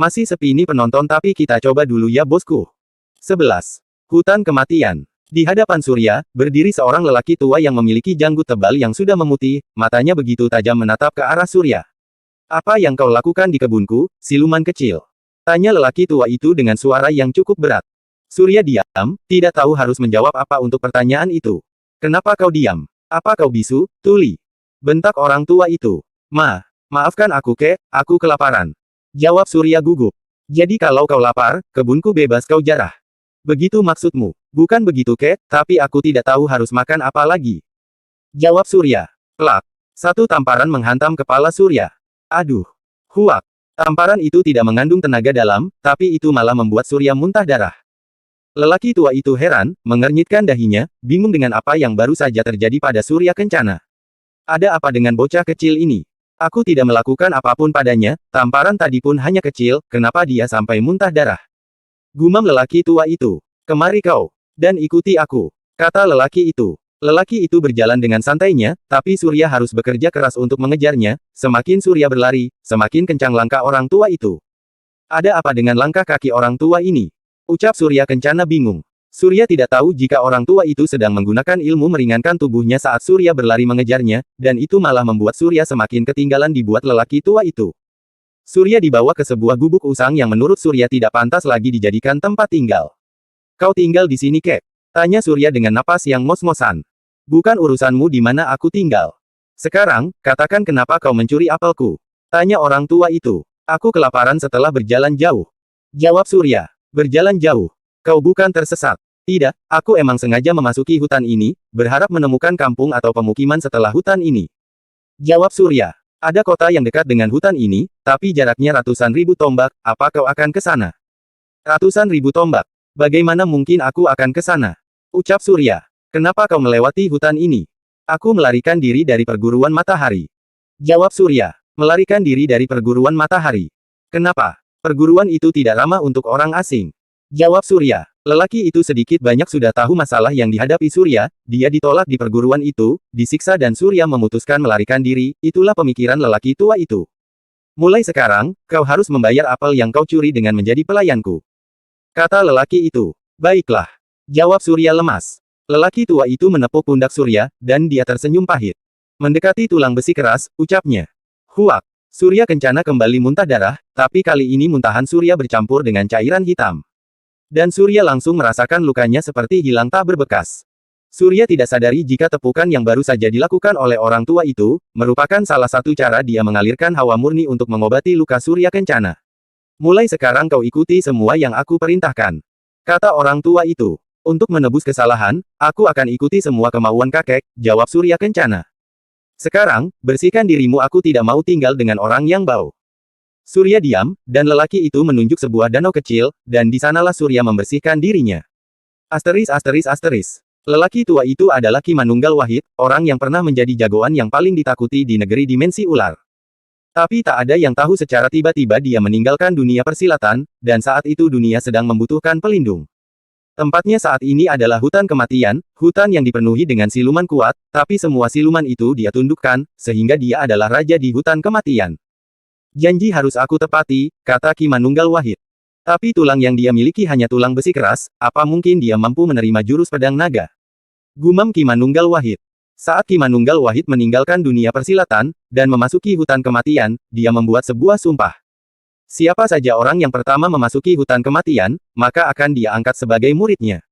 Masih sepi ini penonton tapi kita coba dulu ya bosku. 11. Hutan Kematian. Di hadapan Surya, berdiri seorang lelaki tua yang memiliki janggut tebal yang sudah memutih, matanya begitu tajam menatap ke arah Surya. Apa yang kau lakukan di kebunku, siluman kecil? Tanya lelaki tua itu dengan suara yang cukup berat. Surya diam, tidak tahu harus menjawab apa untuk pertanyaan itu. Kenapa kau diam? Apa kau bisu, tuli? Bentak orang tua itu. Maafkan aku kek, aku kelaparan. Jawab Surya gugup. Jadi kalau kau lapar, kebunku bebas kau jarah. Begitu maksudmu? Bukan begitu kek, tapi aku tidak tahu harus makan apa lagi. Jawab Surya. Plak. Satu tamparan menghantam kepala Surya. Aduh. Huak. Tamparan itu tidak mengandung tenaga dalam, tapi itu malah membuat Surya muntah darah. Lelaki tua itu heran, mengernyitkan dahinya, bingung dengan apa yang baru saja terjadi pada Surya Kencana. Ada apa dengan bocah kecil ini? Aku tidak melakukan apapun padanya, tamparan tadi pun hanya kecil, kenapa dia sampai muntah darah? Gumam lelaki tua itu. Kemari kau, dan ikuti aku, kata lelaki itu. Lelaki itu berjalan dengan santainya, tapi Surya harus bekerja keras untuk mengejarnya, semakin Surya berlari, semakin kencang langkah orang tua itu. Ada apa dengan langkah kaki orang tua ini? Ucap Surya Kencana bingung. Surya tidak tahu jika orang tua itu sedang menggunakan ilmu meringankan tubuhnya saat Surya berlari mengejarnya, dan itu malah membuat Surya semakin ketinggalan dibuat lelaki tua itu. Surya dibawa ke sebuah gubuk usang yang menurut Surya tidak pantas lagi dijadikan tempat tinggal. Kau tinggal di sini kek? Tanya Surya dengan napas yang ngos-ngosan. Bukan urusanmu di mana aku tinggal. Sekarang, katakan kenapa kau mencuri apelku? Tanya orang tua itu. Aku kelaparan setelah berjalan jauh. Jawab Surya. Berjalan jauh. Kau bukan tersesat. Tidak, aku emang sengaja memasuki hutan ini, berharap menemukan kampung atau pemukiman setelah hutan ini. Jawab Surya. Ada kota yang dekat dengan hutan ini, tapi jaraknya ratusan ribu tombak, apa kau akan ke sana? Ratusan ribu tombak. Bagaimana mungkin aku akan ke sana? Ucap Surya. Kenapa kau melewati hutan ini? Aku melarikan diri dari perguruan matahari. Jawab Surya. Melarikan diri dari perguruan matahari. Kenapa? Perguruan itu tidak ramah untuk orang asing. Jawab Surya. Lelaki itu sedikit banyak sudah tahu masalah yang dihadapi Surya, dia ditolak di perguruan itu, disiksa dan Surya memutuskan melarikan diri, itulah pemikiran lelaki tua itu. Mulai sekarang, kau harus membayar apel yang kau curi dengan menjadi pelayanku. Kata lelaki itu. Baiklah. Jawab Surya lemas. Lelaki tua itu menepuk pundak Surya, dan dia tersenyum pahit. Mendekati tulang besi keras, ucapnya. Huak. Surya Kencana kembali muntah darah, tapi kali ini muntahan Surya bercampur dengan cairan hitam. Dan Surya langsung merasakan lukanya seperti hilang tak berbekas. Surya tidak sadari jika tepukan yang baru saja dilakukan oleh orang tua itu, merupakan salah satu cara dia mengalirkan hawa murni untuk mengobati luka Surya Kencana. Mulai sekarang kau ikuti semua yang aku perintahkan. Kata orang tua itu. Untuk menebus kesalahan, aku akan ikuti semua kemauan kakek, jawab Surya Kencana. Sekarang, bersihkan dirimu, aku tidak mau tinggal dengan orang yang bau. Surya diam, dan lelaki itu menunjuk sebuah danau kecil, dan di sanalah Surya membersihkan dirinya. Asteris. Lelaki tua itu adalah Ki Manunggal Wahid, orang yang pernah menjadi jagoan yang paling ditakuti di negeri dimensi ular. Tapi tak ada yang tahu secara tiba-tiba dia meninggalkan dunia persilatan, dan saat itu dunia sedang membutuhkan pelindung. Tempatnya saat ini adalah hutan kematian, hutan yang dipenuhi dengan siluman kuat, tapi semua siluman itu dia tundukkan, sehingga dia adalah raja di hutan kematian. Janji harus aku tepati, kata Ki Manunggal Wahid. Tapi tulang yang dia miliki hanya tulang besi keras, apa mungkin dia mampu menerima jurus pedang naga? Gumam Ki Manunggal Wahid. Saat Ki Manunggal Wahid meninggalkan dunia persilatan, dan memasuki hutan kematian, dia membuat sebuah sumpah. Siapa saja orang yang pertama memasuki hutan kematian, maka akan dia angkat sebagai muridnya.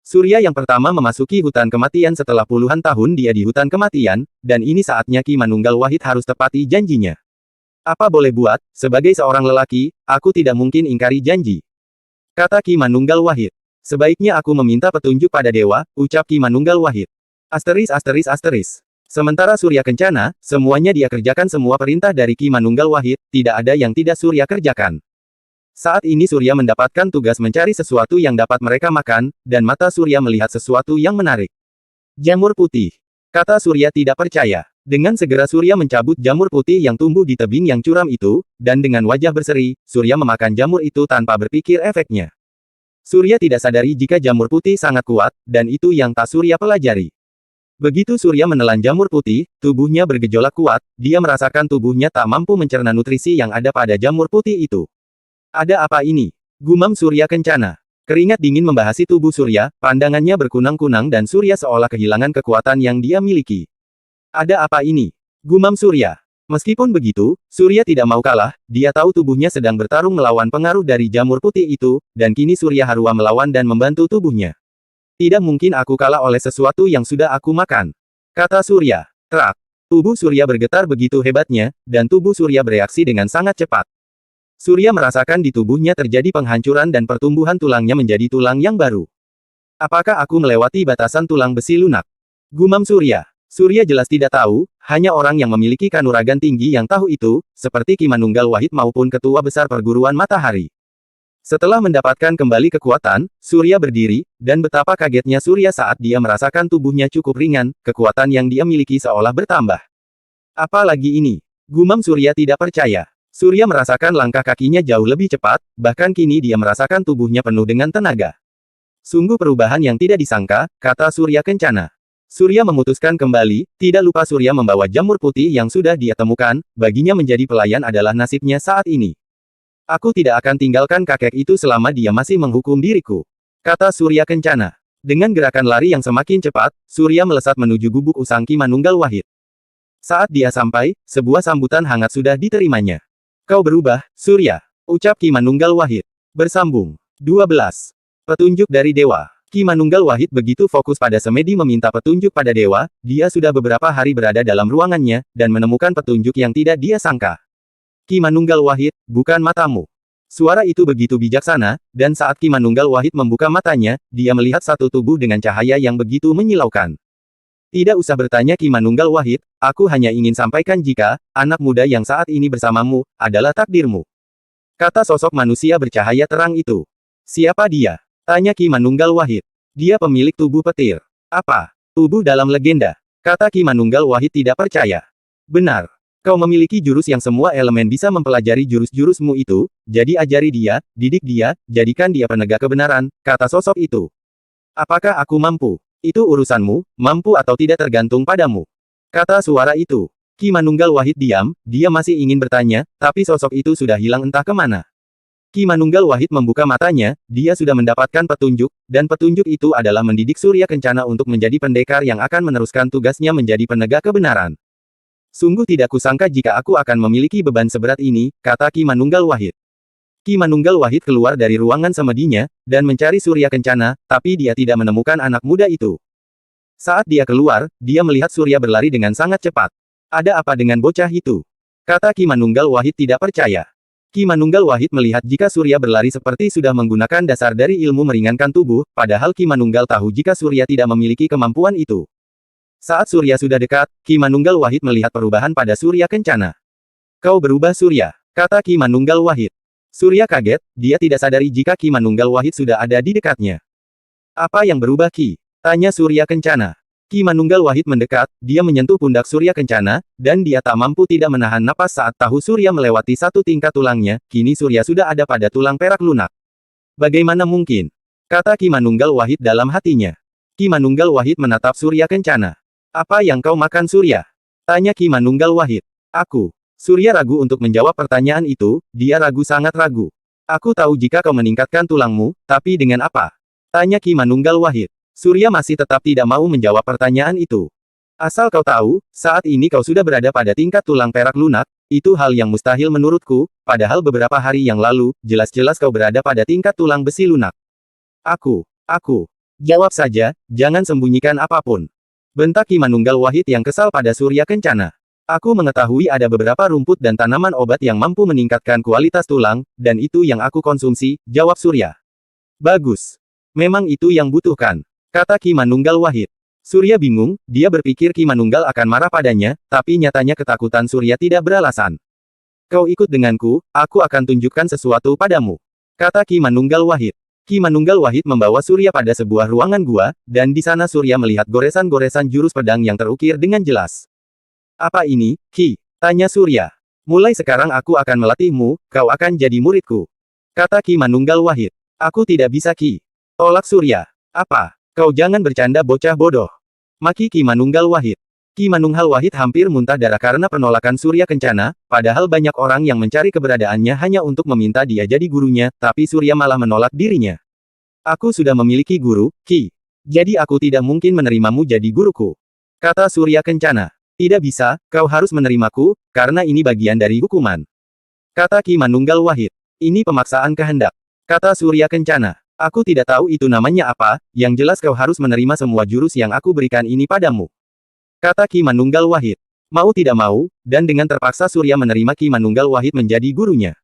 Surya yang pertama memasuki hutan kematian setelah puluhan tahun dia di hutan kematian, dan ini saatnya Ki Manunggal Wahid harus tepati janjinya. Apa boleh buat, sebagai seorang lelaki, aku tidak mungkin ingkari janji. Kata Ki Manunggal Wahid. Sebaiknya aku meminta petunjuk pada dewa, ucap Ki Manunggal Wahid. Asteris. Sementara Surya Kencana, semuanya dia kerjakan semua perintah dari Ki Manunggal Wahid, tidak ada yang tidak Surya kerjakan. Saat ini Surya mendapatkan tugas mencari sesuatu yang dapat mereka makan, dan mata Surya melihat sesuatu yang menarik. Jamur putih. Kata Surya tidak percaya. Dengan segera Surya mencabut jamur putih yang tumbuh di tebing yang curam itu, dan dengan wajah berseri, Surya memakan jamur itu tanpa berpikir efeknya. Surya tidak sadari jika jamur putih sangat kuat, dan itu yang tak Surya pelajari. Begitu Surya menelan jamur putih, tubuhnya bergejolak kuat, dia merasakan tubuhnya tak mampu mencerna nutrisi yang ada pada jamur putih itu. Ada apa ini? Gumam Surya Kencana. Keringat dingin membahasi tubuh Surya, pandangannya berkunang-kunang dan Surya seolah kehilangan kekuatan yang dia miliki. Ada apa ini? Gumam Surya. Meskipun begitu, Surya tidak mau kalah, dia tahu tubuhnya sedang bertarung melawan pengaruh dari jamur putih itu, dan kini Surya Harua melawan dan membantu tubuhnya. Tidak mungkin aku kalah oleh sesuatu yang sudah aku makan. Kata Surya. Terak. Tubuh Surya bergetar begitu hebatnya, dan tubuh Surya bereaksi dengan sangat cepat. Surya merasakan di tubuhnya terjadi penghancuran dan pertumbuhan tulangnya menjadi tulang yang baru. Apakah aku melewati batasan tulang besi lunak? Gumam Surya. Surya jelas tidak tahu, hanya orang yang memiliki kanuragan tinggi yang tahu itu, seperti Ki Manunggal Wahid maupun Ketua Besar Perguruan Matahari. Setelah mendapatkan kembali kekuatan, Surya berdiri, dan betapa kagetnya Surya saat dia merasakan tubuhnya cukup ringan, kekuatan yang dia miliki seolah bertambah. Apalagi ini? Gumam Surya tidak percaya. Surya merasakan langkah kakinya jauh lebih cepat, bahkan kini dia merasakan tubuhnya penuh dengan tenaga. Sungguh perubahan yang tidak disangka, kata Surya Kencana. Surya memutuskan kembali, tidak lupa Surya membawa jamur putih yang sudah dia temukan, baginya menjadi pelayan adalah nasibnya saat ini. Aku tidak akan tinggalkan kakek itu selama dia masih menghukum diriku. Kata Surya Kencana. Dengan gerakan lari yang semakin cepat, Surya melesat menuju gubuk usang Ki Manunggal Wahid. Saat dia sampai, sebuah sambutan hangat sudah diterimanya. Kau berubah, Surya, ucap Ki Manunggal Wahid. Bersambung. 12. Petunjuk dari Dewa. Ki Manunggal Wahid begitu fokus pada semedi meminta petunjuk pada Dewa, dia sudah beberapa hari berada dalam ruangannya, dan menemukan petunjuk yang tidak dia sangka. Ki Manunggal Wahid, bukan matamu. Suara itu begitu bijaksana, dan saat Ki Manunggal Wahid membuka matanya, dia melihat satu tubuh dengan cahaya yang begitu menyilaukan. Tidak usah bertanya Ki Manunggal Wahid, aku hanya ingin sampaikan jika, anak muda yang saat ini bersamamu, adalah takdirmu. Kata sosok manusia bercahaya terang itu. Siapa dia? Tanya Ki Manunggal Wahid. Dia pemilik tubuh petir. Apa? Tubuh dalam legenda. Kata Ki Manunggal Wahid tidak percaya. Benar. Kau memiliki jurus yang semua elemen bisa mempelajari jurus-jurusmu itu, jadi ajari dia, didik dia, jadikan dia penegak kebenaran, kata sosok itu. Apakah aku mampu? Itu urusanmu, mampu atau tidak tergantung padamu. Kata suara itu. Ki Manunggal Wahid diam, dia masih ingin bertanya, tapi sosok itu sudah hilang entah kemana. Ki Manunggal Wahid membuka matanya, dia sudah mendapatkan petunjuk, dan petunjuk itu adalah mendidik Surya Kencana untuk menjadi pendekar yang akan meneruskan tugasnya menjadi penegak kebenaran. Sungguh tidak kusangka jika aku akan memiliki beban seberat ini, kata Ki Manunggal Wahid. Ki Manunggal Wahid keluar dari ruangan semedinya, dan mencari Surya Kencana, tapi dia tidak menemukan anak muda itu. Saat dia keluar, dia melihat Surya berlari dengan sangat cepat. Ada apa dengan bocah itu? Kata Ki Manunggal Wahid tidak percaya. Ki Manunggal Wahid melihat jika Surya berlari seperti sudah menggunakan dasar dari ilmu meringankan tubuh, padahal Ki Manunggal tahu jika Surya tidak memiliki kemampuan itu. Saat Surya sudah dekat, Ki Manunggal Wahid melihat perubahan pada Surya Kencana. Kau berubah Surya, kata Ki Manunggal Wahid. Surya kaget, dia tidak sadari jika Ki Manunggal Wahid sudah ada di dekatnya. Apa yang berubah Ki? Tanya Surya Kencana. Ki Manunggal Wahid mendekat, dia menyentuh pundak Surya Kencana, dan dia tak mampu tidak menahan napas saat tahu Surya melewati satu tingkat tulangnya, kini Surya sudah ada pada tulang perak lunak. Bagaimana mungkin? Kata Ki Manunggal Wahid dalam hatinya. Ki Manunggal Wahid menatap Surya Kencana. Apa yang kau makan Surya? Tanya Ki Manunggal Wahid. Aku. Surya ragu untuk menjawab pertanyaan itu, dia ragu sangat ragu. Aku tahu jika kau meningkatkan tulangmu, tapi dengan apa? Tanya Ki Manunggal Wahid. Surya masih tetap tidak mau menjawab pertanyaan itu. Asal kau tahu, saat ini kau sudah berada pada tingkat tulang perak lunak, itu hal yang mustahil menurutku, padahal beberapa hari yang lalu, jelas-jelas kau berada pada tingkat tulang besi lunak. Aku. Jawab saja, jangan sembunyikan apapun. Bentak Ki Manunggal Wahid yang kesal pada Surya Kencana. Aku mengetahui ada beberapa rumput dan tanaman obat yang mampu meningkatkan kualitas tulang, dan itu yang aku konsumsi, jawab Surya. Bagus. Memang itu yang butuhkan, kata Ki Manunggal Wahid. Surya bingung, dia berpikir Ki Manunggal akan marah padanya, tapi nyatanya ketakutan Surya tidak beralasan. Kau ikut denganku, aku akan tunjukkan sesuatu padamu, kata Ki Manunggal Wahid. Ki Manunggal Wahid membawa Surya pada sebuah ruangan gua, dan di sana Surya melihat goresan-goresan jurus pedang yang terukir dengan jelas. Apa ini, Ki? Tanya Surya. Mulai sekarang aku akan melatihmu, kau akan jadi muridku. Kata Ki Manunggal Wahid. Aku tidak bisa Ki. Tolak Surya. Apa? Kau jangan bercanda bocah bodoh. Maki Ki Manunggal Wahid. Ki Manunghal Wahid hampir muntah darah karena penolakan Surya Kencana, padahal banyak orang yang mencari keberadaannya hanya untuk meminta dia jadi gurunya, tapi Surya malah menolak dirinya. Aku sudah memiliki guru, Ki. Jadi aku tidak mungkin menerimamu jadi guruku. Kata Surya Kencana. Tidak bisa, kau harus menerimaku, karena ini bagian dari hukuman. Kata Ki Manunggal Wahid. Ini pemaksaan kehendak. Kata Surya Kencana. Aku tidak tahu itu namanya apa, yang jelas kau harus menerima semua jurus yang aku berikan ini padamu. Kata Ki Manunggal Wahid. Mau tidak mau, dan dengan terpaksa Surya menerima Ki Manunggal Wahid menjadi gurunya.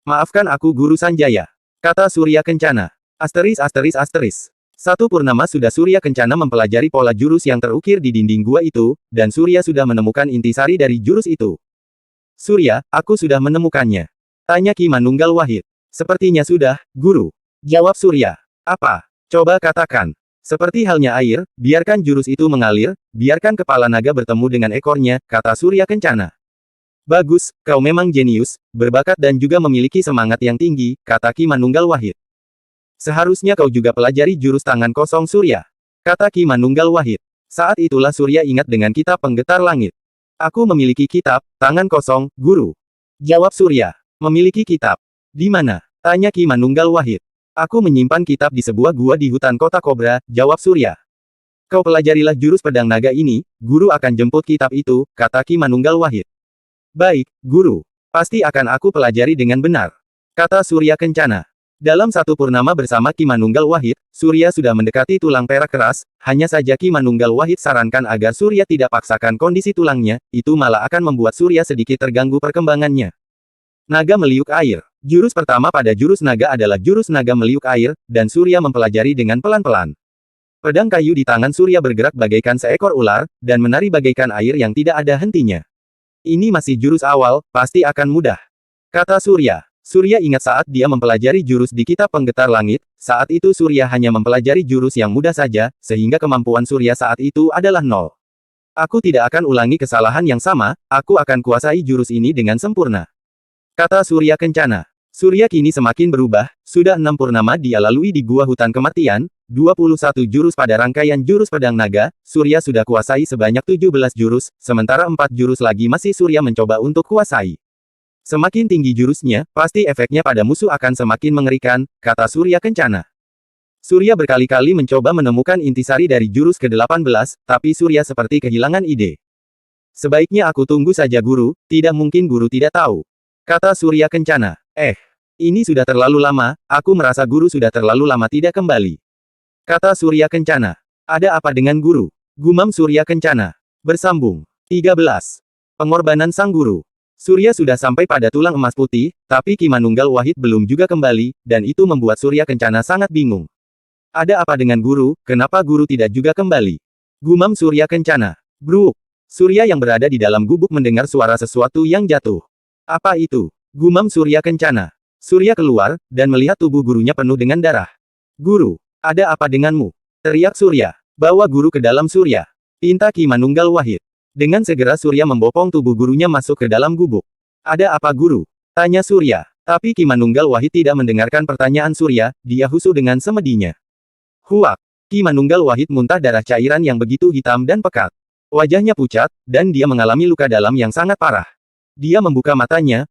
Maafkan aku Guru Sanjaya. Kata Surya Kencana. Satu purnama sudah Surya Kencana mempelajari pola jurus yang terukir di dinding gua itu, dan Surya sudah menemukan intisari dari jurus itu. Surya, aku sudah menemukannya. Tanya Ki Manunggal Wahid. Sepertinya sudah, Guru. Jawab Surya. Apa? Coba katakan. Seperti halnya air, biarkan jurus itu mengalir, biarkan kepala naga bertemu dengan ekornya, kata Surya Kencana. Bagus, kau memang jenius, berbakat dan juga memiliki semangat yang tinggi, kata Ki Manunggal Wahid. Seharusnya kau juga pelajari jurus tangan kosong Surya. Kata Ki Manunggal Wahid. Saat itulah Surya ingat dengan kitab penggetar langit. Aku memiliki kitab, tangan kosong, Guru. Jawab Surya. Memiliki kitab. Di mana? Tanya Ki Manunggal Wahid. Aku menyimpan kitab di sebuah gua di hutan kota Kobra, jawab Surya. Kau pelajarilah jurus pedang naga ini, Guru akan jemput kitab itu, kata Ki Manunggal Wahid. Baik, Guru. Pasti akan aku pelajari dengan benar. Kata Surya Kencana. Dalam satu purnama bersama Ki Manunggal Wahid, Surya sudah mendekati tulang perak keras, hanya saja Ki Manunggal Wahid sarankan agar Surya tidak paksakan kondisi tulangnya, itu malah akan membuat Surya sedikit terganggu perkembangannya. Naga meliuk air. Jurus pertama pada jurus naga adalah jurus naga meliuk air, dan Surya mempelajari dengan pelan-pelan. Pedang kayu di tangan Surya bergerak bagaikan seekor ular, dan menari bagaikan air yang tidak ada hentinya. Ini masih jurus awal, pasti akan mudah. Kata Surya. Surya ingat saat dia mempelajari jurus di kitab penggetar langit, saat itu Surya hanya mempelajari jurus yang mudah saja, sehingga kemampuan Surya saat itu adalah 0. Aku tidak akan ulangi kesalahan yang sama, aku akan kuasai jurus ini dengan sempurna. Kata Surya Kencana. Surya kini semakin berubah, sudah 6 purnama dia lalui di gua hutan kematian, 21 jurus pada rangkaian jurus pedang naga, Surya sudah kuasai sebanyak 17 jurus, sementara 4 jurus lagi masih Surya mencoba untuk kuasai. Semakin tinggi jurusnya, pasti efeknya pada musuh akan semakin mengerikan, kata Surya Kencana. Surya berkali-kali mencoba menemukan intisari dari jurus ke-18, tapi Surya seperti kehilangan ide. Sebaiknya aku tunggu saja Guru, tidak mungkin Guru tidak tahu. Kata Surya Kencana. Ini sudah terlalu lama, aku merasa Guru sudah terlalu lama tidak kembali. Kata Surya Kencana. Ada apa dengan Guru? Gumam Surya Kencana. Bersambung. 13. Pengorbanan Sang Guru. Surya sudah sampai pada tulang emas putih, tapi Ki Manunggal Wahid belum juga kembali, dan itu membuat Surya Kencana sangat bingung. Ada apa dengan Guru, kenapa Guru tidak juga kembali? Gumam Surya Kencana. Bruk. Surya yang berada di dalam gubuk mendengar suara sesuatu yang jatuh. Apa itu? Gumam Surya Kencana. Surya keluar, dan melihat tubuh gurunya penuh dengan darah. Guru, ada apa denganmu? Teriak Surya. Bawa Guru ke dalam Surya. Pinta Ki Manunggal Wahid. Dengan segera Surya membopong tubuh gurunya masuk ke dalam gubuk. Ada apa Guru? Tanya Surya. Tapi Ki Manunggal Wahid tidak mendengarkan pertanyaan Surya, dia husu dengan semedinya. Huak. Ki Manunggal Wahid muntah darah cairan yang begitu hitam dan pekat. Wajahnya pucat, dan dia mengalami luka dalam yang sangat parah. Dia membuka matanya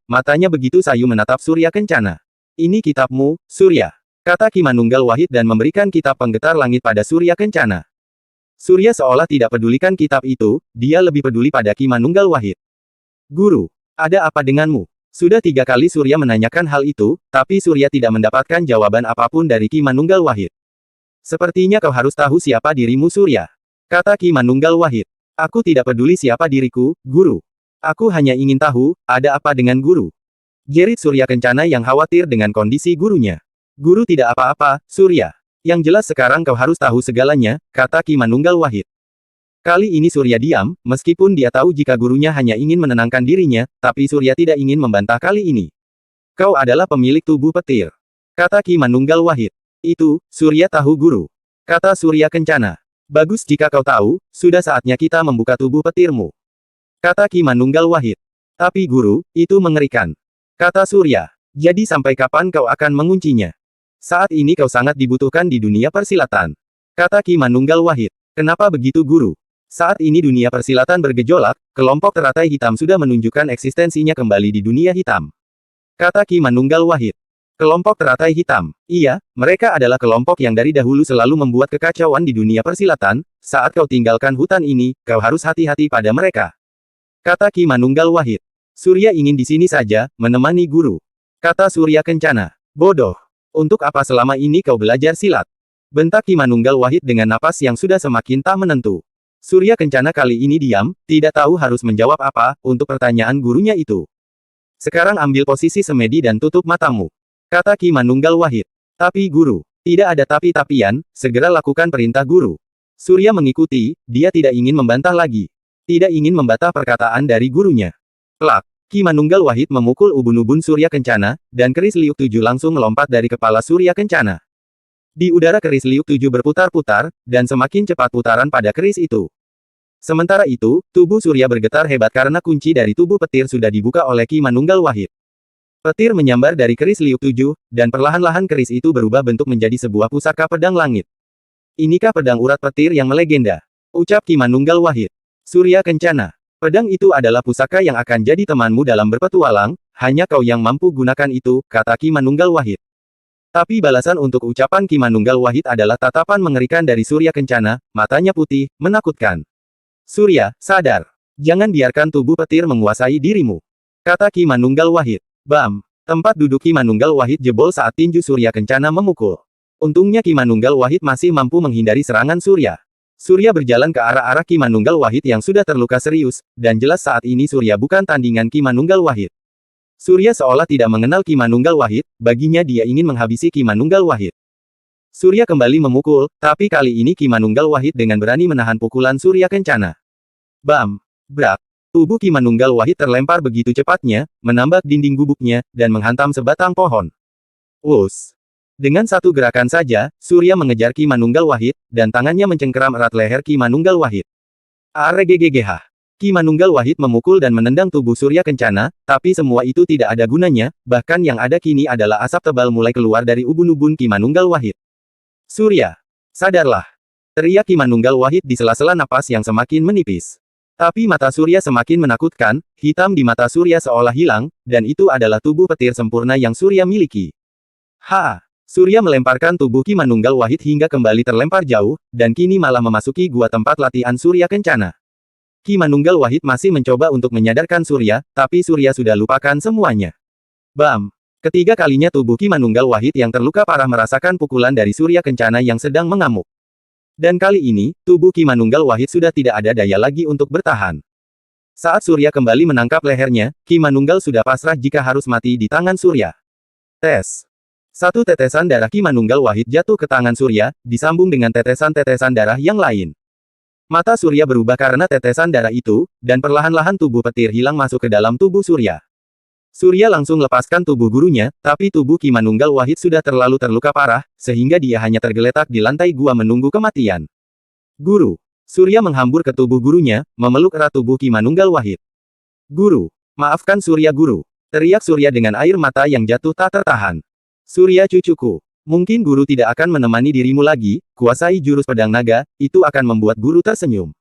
begitu sayu menatap Surya Kencana. Ini kitabmu, Surya. Kata Ki Manunggal Wahid dan memberikan kitab penggetar langit pada Surya Kencana. Surya seolah tidak pedulikan kitab itu, dia lebih peduli pada Ki Manunggal Wahid. Guru, ada apa denganmu? Sudah 3 kali Surya menanyakan hal itu, tapi Surya tidak mendapatkan jawaban apapun dari Ki Manunggal Wahid. Sepertinya kau harus tahu siapa dirimu Surya. Kata Ki Manunggal Wahid. Aku tidak peduli siapa diriku, Guru. Aku hanya ingin tahu, ada apa dengan Guru? Jerit Surya Kencana yang khawatir dengan kondisi gurunya. Guru tidak apa-apa, Surya. Yang jelas sekarang kau harus tahu segalanya, kata Ki Manunggal Wahid. Kali ini Surya diam, meskipun dia tahu jika gurunya hanya ingin menenangkan dirinya, tapi Surya tidak ingin membantah kali ini. Kau adalah pemilik tubuh petir. Kata Ki Manunggal Wahid. Itu, Surya tahu Guru. Kata Surya Kencana. Bagus jika kau tahu, sudah saatnya kita membuka tubuh petirmu. Kata Ki Manunggal Wahid. Tapi Guru, itu mengerikan. Kata Surya. Jadi sampai kapan kau akan menguncinya? Saat ini kau sangat dibutuhkan di dunia persilatan. Kata Ki Manunggal Wahid. Kenapa begitu Guru? Saat ini dunia persilatan bergejolak, kelompok teratai hitam sudah menunjukkan eksistensinya kembali di dunia hitam. Kata Ki Manunggal Wahid. Kelompok teratai hitam. Iya, mereka adalah kelompok yang dari dahulu selalu membuat kekacauan di dunia persilatan. Saat kau tinggalkan hutan ini, kau harus hati-hati pada mereka. Kata Ki Manunggal Wahid. Surya ingin di sini saja, menemani guru. Kata Surya Kencana. Bodoh. Untuk apa selama ini kau belajar silat? Bentak Ki Manunggal Wahid dengan napas yang sudah semakin tak menentu. Surya Kencana kali ini diam, tidak tahu harus menjawab apa, untuk pertanyaan gurunya itu. Sekarang ambil posisi semedi dan tutup matamu. Kata Ki Manunggal Wahid. Tapi guru, tidak ada tapi-tapian, segera lakukan perintah guru. Surya mengikuti, dia tidak ingin membantah lagi. Tidak ingin membantah perkataan dari gurunya. Plak, Ki Manunggal Wahid memukul ubun-ubun Surya Kencana, dan keris liuk 7 langsung melompat dari kepala Surya Kencana. Di udara keris liuk 7 berputar-putar, dan semakin cepat putaran pada keris itu. Sementara itu, tubuh Surya bergetar hebat karena kunci dari tubuh petir sudah dibuka oleh Ki Manunggal Wahid. Petir menyambar dari keris liuk 7, dan perlahan-lahan keris itu berubah bentuk menjadi sebuah pusaka pedang langit. Inikah pedang urat petir yang melegenda? Ucap Ki Manunggal Wahid. Surya Kencana. Pedang itu adalah pusaka yang akan jadi temanmu dalam berpetualang, hanya kau yang mampu gunakan itu, kata Ki Manunggal Wahid. Tapi balasan untuk ucapan Ki Manunggal Wahid adalah tatapan mengerikan dari Surya Kencana, matanya putih, menakutkan. Surya, sadar. Jangan biarkan tubuh petir menguasai dirimu. Kata Ki Manunggal Wahid. Bam! Tempat duduk Ki Manunggal Wahid jebol saat tinju Surya Kencana memukul. Untungnya Ki Manunggal Wahid masih mampu menghindari serangan Surya. Surya berjalan ke arah-arah Ki Manunggal Wahid yang sudah terluka serius, dan jelas saat ini Surya bukan tandingan Ki Manunggal Wahid. Surya seolah tidak mengenal Ki Manunggal Wahid, baginya dia ingin menghabisi Ki Manunggal Wahid. Surya kembali memukul, tapi kali ini Ki Manunggal Wahid dengan berani menahan pukulan Surya Kencana. Bam! Brak! Tubuh Ki Manunggal Wahid terlempar begitu cepatnya, menambak dinding gubuknya, dan menghantam sebatang pohon. Wus! Dengan satu gerakan saja, Surya mengejar Ki Manunggal Wahid, dan tangannya mencengkeram erat leher Ki Manunggal Wahid. Aregegegehah! Ki Manunggal Wahid memukul dan menendang tubuh Surya Kencana, tapi semua itu tidak ada gunanya, bahkan yang ada kini adalah asap tebal mulai keluar dari ubun-ubun Ki Manunggal Wahid. Surya! Sadarlah! Teriak Ki Manunggal Wahid di sela-sela napas yang semakin menipis. Tapi mata Surya semakin menakutkan, hitam di mata Surya seolah hilang, dan itu adalah tubuh petir sempurna yang Surya miliki. Ha! Surya melemparkan tubuh Ki Manunggal Wahid hingga kembali terlempar jauh, dan kini malah memasuki gua tempat latihan Surya Kencana. Ki Manunggal Wahid masih mencoba untuk menyadarkan Surya, tapi Surya sudah lupakan semuanya. Bam! Ketiga kalinya tubuh Ki Manunggal Wahid yang terluka parah merasakan pukulan dari Surya Kencana yang sedang mengamuk. Dan kali ini, tubuh Ki Manunggal Wahid sudah tidak ada daya lagi untuk bertahan. Saat Surya kembali menangkap lehernya, Ki Manunggal sudah pasrah jika harus mati di tangan Surya. Tes! Satu tetesan darah Ki Manunggal Wahid jatuh ke tangan Surya, disambung dengan tetesan-tetesan darah yang lain. Mata Surya berubah karena tetesan darah itu, dan perlahan-lahan tubuh petir hilang masuk ke dalam tubuh Surya. Surya langsung lepaskan tubuh gurunya, tapi tubuh Ki Manunggal Wahid sudah terlalu terluka parah, sehingga dia hanya tergeletak di lantai gua menunggu kematian. Guru! Surya menghambur ke tubuh gurunya, memeluk erat tubuh Ki Manunggal Wahid. Guru! Maafkan Surya guru! Teriak Surya dengan air mata yang jatuh tak tertahan. Surya cucuku! Mungkin guru tidak akan menemani dirimu lagi, kuasai jurus pedang naga, itu akan membuat guru tersenyum.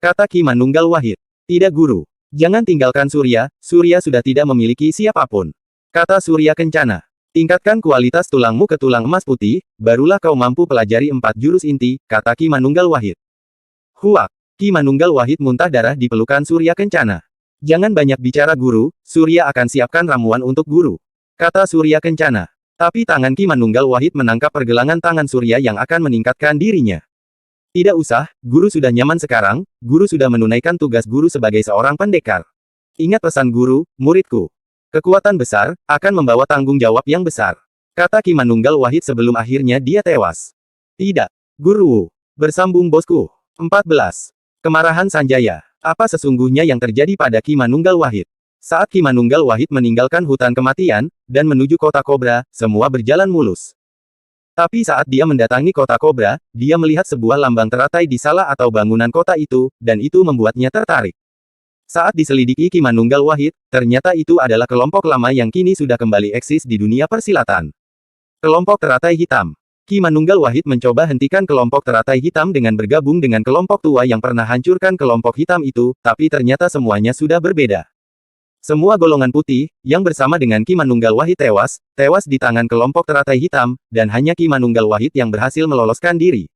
Kata Ki Manunggal Wahid. Tidak guru. Jangan tinggalkan Surya, Surya sudah tidak memiliki siapapun. Kata Surya Kencana. Tingkatkan kualitas tulangmu ke tulang emas putih, barulah kau mampu pelajari 4 jurus inti, kata Ki Manunggal Wahid. Huak! Ki Manunggal Wahid muntah darah di pelukan Surya Kencana. Jangan banyak bicara guru, Surya akan siapkan ramuan untuk guru. Kata Surya Kencana. Tapi tangan Ki Manunggal Wahid menangkap pergelangan tangan Surya yang akan meningkatkan dirinya. Tidak usah, guru sudah nyaman sekarang, guru sudah menunaikan tugas guru sebagai seorang pendekar. Ingat pesan guru, muridku. Kekuatan besar, akan membawa tanggung jawab yang besar. Kata Ki Manunggal Wahid sebelum akhirnya dia tewas. Tidak, guru. Bersambung bosku. 14. Kemarahan Sanjaya. Apa sesungguhnya yang terjadi pada Ki Manunggal Wahid? Saat Ki Manunggal Wahid meninggalkan hutan kematian, dan menuju kota Kobra, semua berjalan mulus. Tapi saat dia mendatangi kota Kobra, dia melihat sebuah lambang teratai di salah atau bangunan kota itu, dan itu membuatnya tertarik. Saat diselidiki Ki Manunggal Wahid, ternyata itu adalah kelompok lama yang kini sudah kembali eksis di dunia persilatan. Kelompok teratai hitam. Ki Manunggal Wahid mencoba hentikan kelompok teratai hitam dengan bergabung dengan kelompok tua yang pernah hancurkan kelompok hitam itu, tapi ternyata semuanya sudah berbeda. Semua golongan putih, yang bersama dengan Ki Manunggal Wahid tewas di tangan kelompok teratai hitam, dan hanya Ki Manunggal Wahid yang berhasil meloloskan diri.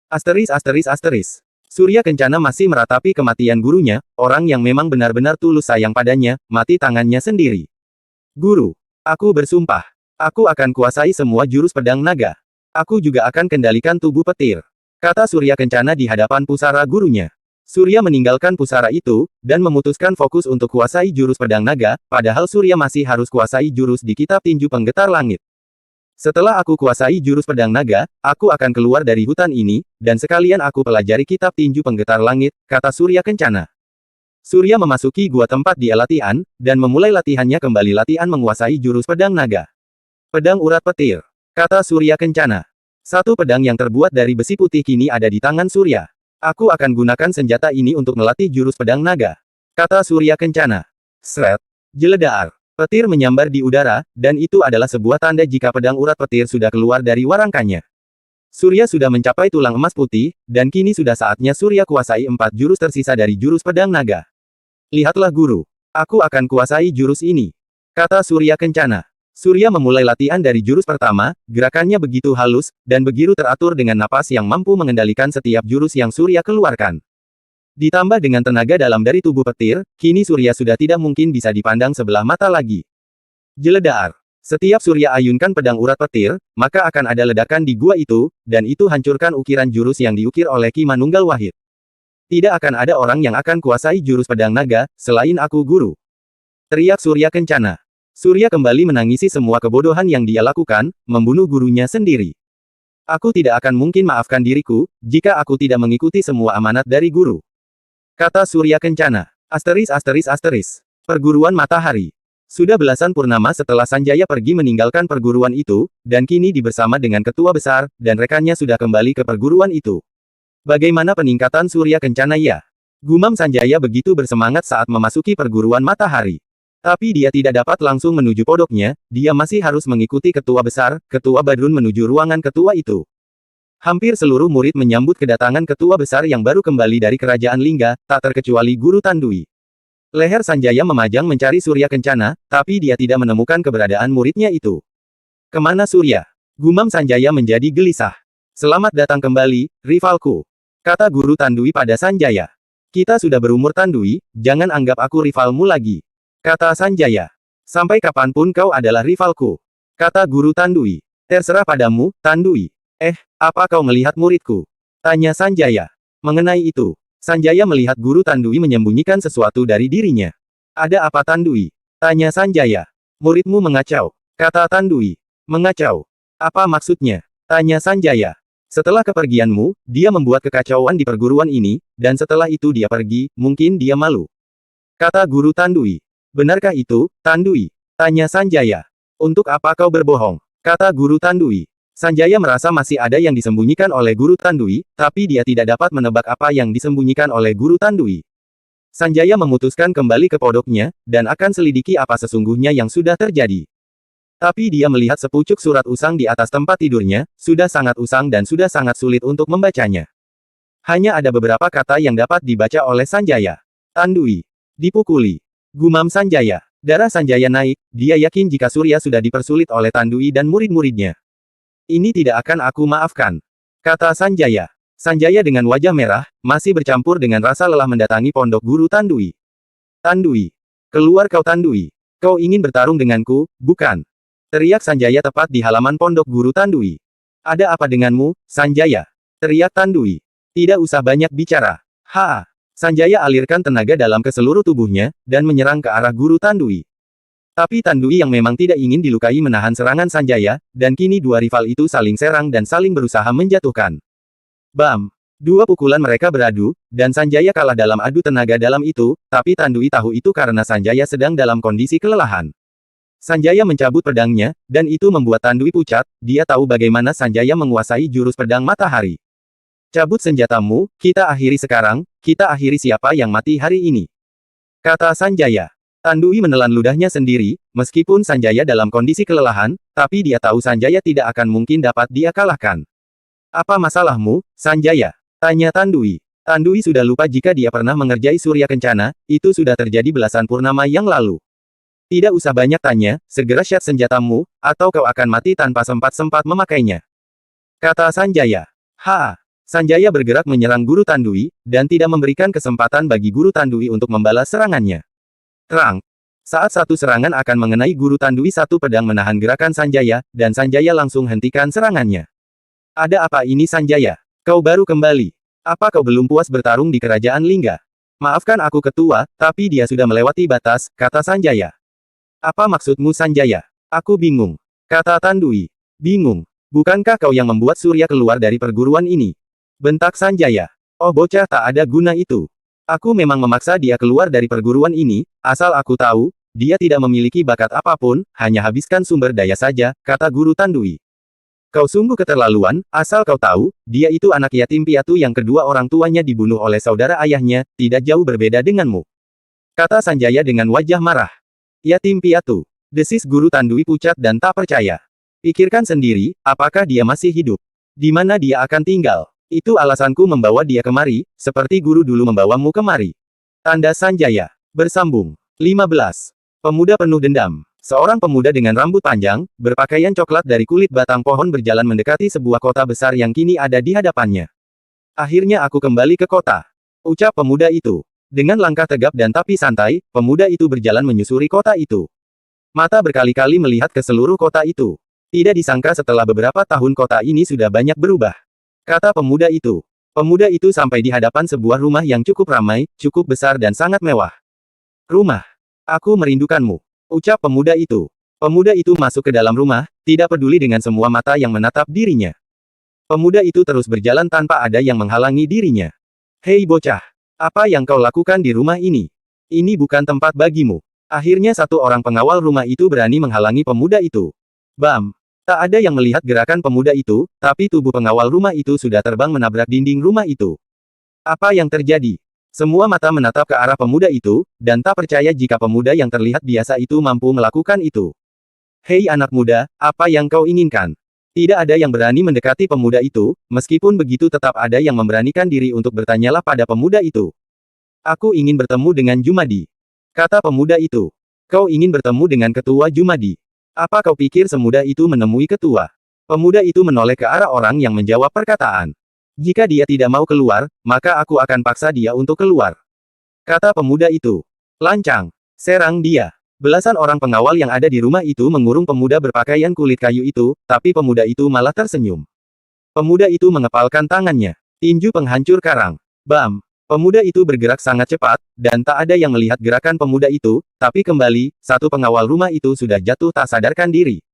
Asteris. Surya Kencana masih meratapi kematian gurunya, orang yang memang benar-benar tulus sayang padanya, mati tangannya sendiri. Guru, aku bersumpah, aku akan kuasai semua jurus pedang naga. Aku juga akan kendalikan tubuh petir, kata Surya Kencana di hadapan pusara gurunya. Surya meninggalkan pusara itu, dan memutuskan fokus untuk kuasai jurus pedang naga, padahal Surya masih harus kuasai jurus di kitab tinju penggetar langit. Setelah aku kuasai jurus pedang naga, aku akan keluar dari hutan ini, dan sekalian aku pelajari kitab tinju penggetar langit, kata Surya Kencana. Surya memasuki gua tempat dia latihan, dan memulai latihannya kembali latihan menguasai jurus pedang naga. Pedang urat petir, kata Surya Kencana. Satu pedang yang terbuat dari besi putih kini ada di tangan Surya. Aku akan gunakan senjata ini untuk melatih jurus pedang naga, kata Surya Kencana. Sret, jeledar. Petir menyambar di udara, dan itu adalah sebuah tanda jika pedang urat petir sudah keluar dari warangkanya. Surya sudah mencapai tulang emas putih, dan kini sudah saatnya Surya kuasai 4 jurus tersisa dari jurus pedang naga. Lihatlah guru, aku akan kuasai jurus ini, kata Surya Kencana. Surya memulai latihan dari jurus pertama, gerakannya begitu halus, dan begitu teratur dengan napas yang mampu mengendalikan setiap jurus yang Surya keluarkan. Ditambah dengan tenaga dalam dari tubuh petir, kini Surya sudah tidak mungkin bisa dipandang sebelah mata lagi. Jeledar. Setiap Surya ayunkan pedang urat petir, maka akan ada ledakan di gua itu, dan itu hancurkan ukiran jurus yang diukir oleh Ki Manunggal Wahid. Tidak akan ada orang yang akan kuasai jurus pedang naga, selain aku guru. Teriak Surya Kencana. Surya kembali menangisi semua kebodohan yang dia lakukan, membunuh gurunya sendiri. Aku tidak akan mungkin maafkan diriku, jika aku tidak mengikuti semua amanat dari guru, kata Surya Kencana. Asteris. Perguruan Matahari. Sudah belasan purnama setelah Sanjaya pergi meninggalkan perguruan itu, dan kini bersama dengan ketua besar, dan rekannya sudah kembali ke perguruan itu. Bagaimana peningkatan Surya Kencana ya? Gumam Sanjaya begitu bersemangat saat memasuki perguruan Matahari. Tapi dia tidak dapat langsung menuju podoknya, dia masih harus mengikuti ketua besar, ketua Badrun menuju ruangan ketua itu. Hampir seluruh murid menyambut kedatangan ketua besar yang baru kembali dari kerajaan Lingga, tak terkecuali Guru Tandui. Leher Sanjaya memajang mencari Surya Kencana, tapi dia tidak menemukan keberadaan muridnya itu. Kemana Surya? Gumam Sanjaya menjadi gelisah. Selamat datang kembali, rivalku, kata Guru Tandui pada Sanjaya. Kita sudah berumur Tandui, jangan anggap aku rivalmu lagi, kata Sanjaya. Sampai kapanpun kau adalah rivalku, kata Guru Tandui. Terserah padamu, Tandui. Apa kau melihat muridku? Tanya Sanjaya. Mengenai itu, Sanjaya melihat Guru Tandui menyembunyikan sesuatu dari dirinya. Ada apa Tandui? Tanya Sanjaya. Muridmu mengacau, kata Tandui. Mengacau? Apa maksudnya? Tanya Sanjaya. Setelah kepergianmu, dia membuat kekacauan di perguruan ini, dan setelah itu dia pergi, mungkin dia malu, kata Guru Tandui. Benarkah itu, Tandui? Tanya Sanjaya. Untuk apa kau berbohong? Kata Guru Tandui. Sanjaya merasa masih ada yang disembunyikan oleh Guru Tandui, tapi dia tidak dapat menebak apa yang disembunyikan oleh Guru Tandui. Sanjaya memutuskan kembali ke podoknya, dan akan selidiki apa sesungguhnya yang sudah terjadi. Tapi dia melihat sepucuk surat usang di atas tempat tidurnya, sudah sangat usang dan sudah sangat sulit untuk membacanya. Hanya ada beberapa kata yang dapat dibaca oleh Sanjaya. Tandui. Dipukuli. Gumam Sanjaya. Darah Sanjaya naik, dia yakin jika Surya sudah dipersulit oleh Tandui dan murid-muridnya. Ini tidak akan aku maafkan, kata Sanjaya. Sanjaya dengan wajah merah, masih bercampur dengan rasa lelah mendatangi pondok Guru Tandui. Tandui. Keluar kau Tandui. Kau ingin bertarung denganku, bukan? Teriak Sanjaya tepat di halaman pondok Guru Tandui. Ada apa denganmu, Sanjaya? Teriak Tandui. Tidak usah banyak bicara. Sanjaya alirkan tenaga dalam ke seluruh tubuhnya, dan menyerang ke arah Guru Tandui. Tapi Tandui yang memang tidak ingin dilukai menahan serangan Sanjaya, dan kini dua rival itu saling serang dan saling berusaha menjatuhkan. Bam! Dua pukulan mereka beradu, dan Sanjaya kalah dalam adu tenaga dalam itu, tapi Tandui tahu itu karena Sanjaya sedang dalam kondisi kelelahan. Sanjaya mencabut pedangnya, dan itu membuat Tandui pucat, dia tahu bagaimana Sanjaya menguasai jurus pedang matahari. Cabut senjatamu, kita akhiri sekarang, kita akhiri siapa yang mati hari ini, kata Sanjaya. Tandui menelan ludahnya sendiri, meskipun Sanjaya dalam kondisi kelelahan, tapi dia tahu Sanjaya tidak akan mungkin dapat dia kalahkan. Apa masalahmu, Sanjaya? Tanya Tandui. Tandui sudah lupa jika dia pernah mengerjai Surya Kencana, itu sudah terjadi belasan purnama yang lalu. Tidak usah banyak tanya, segera syat senjatamu, atau kau akan mati tanpa sempat-sempat memakainya. Kata Sanjaya. Sanjaya bergerak menyerang Guru Tandui, dan tidak memberikan kesempatan bagi Guru Tandui untuk membalas serangannya. Terang. Saat satu serangan akan mengenai Guru Tandui, satu pedang menahan gerakan Sanjaya, dan Sanjaya langsung hentikan serangannya. Ada apa ini Sanjaya? Kau baru kembali. Apa kau belum puas bertarung di kerajaan Lingga? Maafkan aku ketua, tapi dia sudah melewati batas, kata Sanjaya. Apa maksudmu Sanjaya? Aku bingung. Kata Tandui. Bingung. Bukankah kau yang membuat Surya keluar dari perguruan ini? Bentak Sanjaya. Oh bocah tak ada guna itu. Aku memang memaksa dia keluar dari perguruan ini, asal aku tahu, dia tidak memiliki bakat apapun, hanya habiskan sumber daya saja, kata Guru Tandui. Kau sungguh keterlaluan, asal kau tahu, dia itu anak yatim piatu yang kedua orang tuanya dibunuh oleh saudara ayahnya, tidak jauh berbeda denganmu. Kata Sanjaya dengan wajah marah. Yatim piatu. Desis Guru Tandui pucat dan tak percaya. Pikirkan sendiri, apakah dia masih hidup? Di mana dia akan tinggal? Itu alasanku membawa dia kemari, seperti guru dulu membawamu kemari. Tanda Sanjaya. Bersambung. 15. Pemuda penuh dendam. Seorang pemuda dengan rambut panjang, berpakaian coklat dari kulit batang pohon berjalan mendekati sebuah kota besar yang kini ada di hadapannya. Akhirnya aku kembali ke kota. Ucap pemuda itu. Dengan langkah tegap dan tapi santai, pemuda itu berjalan menyusuri kota itu. Mata berkali-kali melihat ke seluruh kota itu. Tidak disangka setelah beberapa tahun kota ini sudah banyak berubah. Kata pemuda itu. Pemuda itu sampai di hadapan sebuah rumah yang cukup ramai, cukup besar dan sangat mewah. Rumah. Aku merindukanmu. Ucap pemuda itu. Pemuda itu masuk ke dalam rumah, tidak peduli dengan semua mata yang menatap dirinya. Pemuda itu terus berjalan tanpa ada yang menghalangi dirinya. Hei bocah. Apa yang kau lakukan di rumah ini? Ini bukan tempat bagimu. Akhirnya satu orang pengawal rumah itu berani menghalangi pemuda itu. Bam. Tak ada yang melihat gerakan pemuda itu, tapi tubuh pengawal rumah itu sudah terbang menabrak dinding rumah itu. Apa yang terjadi? Semua mata menatap ke arah pemuda itu, dan tak percaya jika pemuda yang terlihat biasa itu mampu melakukan itu. Hei anak muda, apa yang kau inginkan? Tidak ada yang berani mendekati pemuda itu, meskipun begitu tetap ada yang memberanikan diri untuk bertanyalah pada pemuda itu. Aku ingin bertemu dengan Jumadi. Kata pemuda itu. Kau ingin bertemu dengan ketua Jumadi? Apa kau pikir semudah itu menemui ketua? Pemuda itu menoleh ke arah orang yang menjawab perkataan. Jika dia tidak mau keluar, maka aku akan paksa dia untuk keluar. Kata pemuda itu. Lancang. Serang dia. Belasan orang pengawal yang ada di rumah itu mengurung pemuda berpakaian kulit kayu itu, tapi pemuda itu malah tersenyum. Pemuda itu mengepalkan tangannya. Tinju penghancur karang. Bam. Pemuda itu bergerak sangat cepat, dan tak ada yang melihat gerakan pemuda itu, tapi kembali, satu pengawal rumah itu sudah jatuh tak sadarkan diri.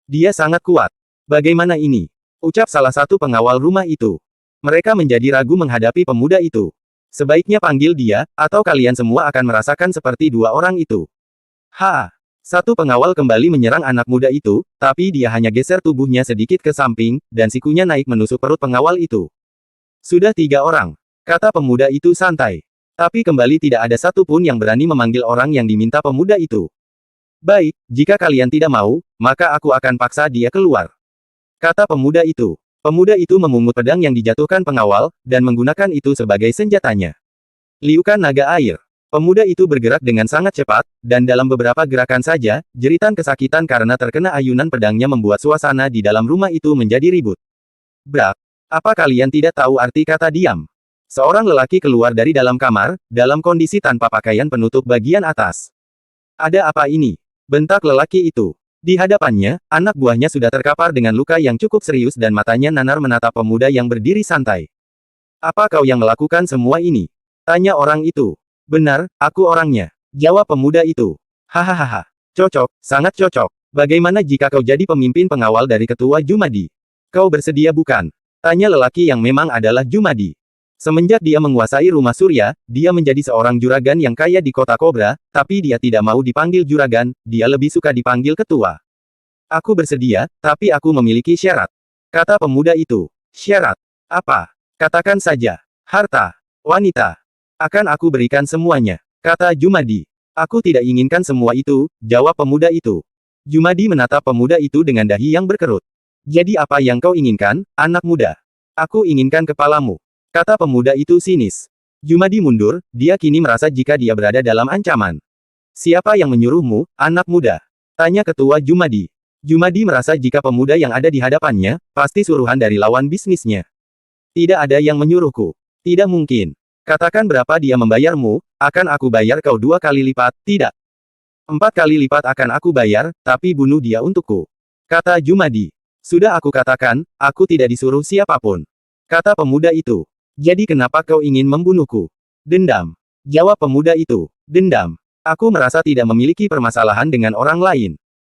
Dia sangat kuat. Bagaimana ini? Ucap salah satu pengawal rumah itu. Mereka menjadi ragu menghadapi pemuda itu. Sebaiknya panggil dia, atau kalian semua akan merasakan seperti dua orang itu. Satu pengawal kembali menyerang anak muda itu, tapi dia hanya geser tubuhnya sedikit ke samping, dan sikunya naik menusuk perut pengawal itu. Sudah 3 orang. Kata pemuda itu santai. Tapi kembali tidak ada satupun yang berani memanggil orang yang diminta pemuda itu. Baik, jika kalian tidak mau, maka aku akan paksa dia keluar. Kata pemuda itu. Pemuda itu memungut pedang yang dijatuhkan pengawal, dan menggunakan itu sebagai senjatanya. Liukan naga air. Pemuda itu bergerak dengan sangat cepat, dan dalam beberapa gerakan saja, jeritan kesakitan karena terkena ayunan pedangnya membuat suasana di dalam rumah itu menjadi ribut. Brak. Apa kalian tidak tahu arti kata diam? Seorang lelaki keluar dari dalam kamar, dalam kondisi tanpa pakaian penutup bagian atas. Ada apa ini? Bentak lelaki itu. Di hadapannya, anak buahnya sudah terkapar dengan luka yang cukup serius dan matanya nanar menatap pemuda yang berdiri santai. Apa kau yang melakukan semua ini? Tanya orang itu. Benar, aku orangnya. Jawab pemuda itu. Hahaha. Cocok, sangat cocok. Bagaimana jika kau jadi pemimpin pengawal dari ketua Jumadi? Kau bersedia bukan? Tanya lelaki yang memang adalah Jumadi. Semenjak dia menguasai rumah Surya, dia menjadi seorang juragan yang kaya di kota Kobra, tapi dia tidak mau dipanggil juragan, dia lebih suka dipanggil ketua. Aku bersedia, tapi aku memiliki syarat. Kata pemuda itu. Syarat? Apa? Katakan saja. Harta. Wanita. Akan aku berikan semuanya. Kata Jumadi. Aku tidak inginkan semua itu, jawab pemuda itu. Jumadi menatap pemuda itu dengan dahi yang berkerut. Jadi apa yang kau inginkan, anak muda? Aku inginkan kepalamu, kata pemuda itu sinis. Jumadi mundur, dia kini merasa jika dia berada dalam ancaman. Siapa yang menyuruhmu, anak muda? Tanya ketua Jumadi. Jumadi merasa jika pemuda yang ada di hadapannya, pasti suruhan dari lawan bisnisnya. Tidak ada yang menyuruhku. Tidak mungkin. Katakan berapa dia membayarmu, akan aku bayar kau 2 kali lipat, tidak. 4 kali lipat akan aku bayar, tapi bunuh dia untukku. Kata Jumadi. Sudah aku katakan, aku tidak disuruh siapapun. Kata pemuda itu. Jadi kenapa kau ingin membunuhku? Dendam. Jawab pemuda itu. Dendam. Aku merasa tidak memiliki permasalahan dengan orang lain.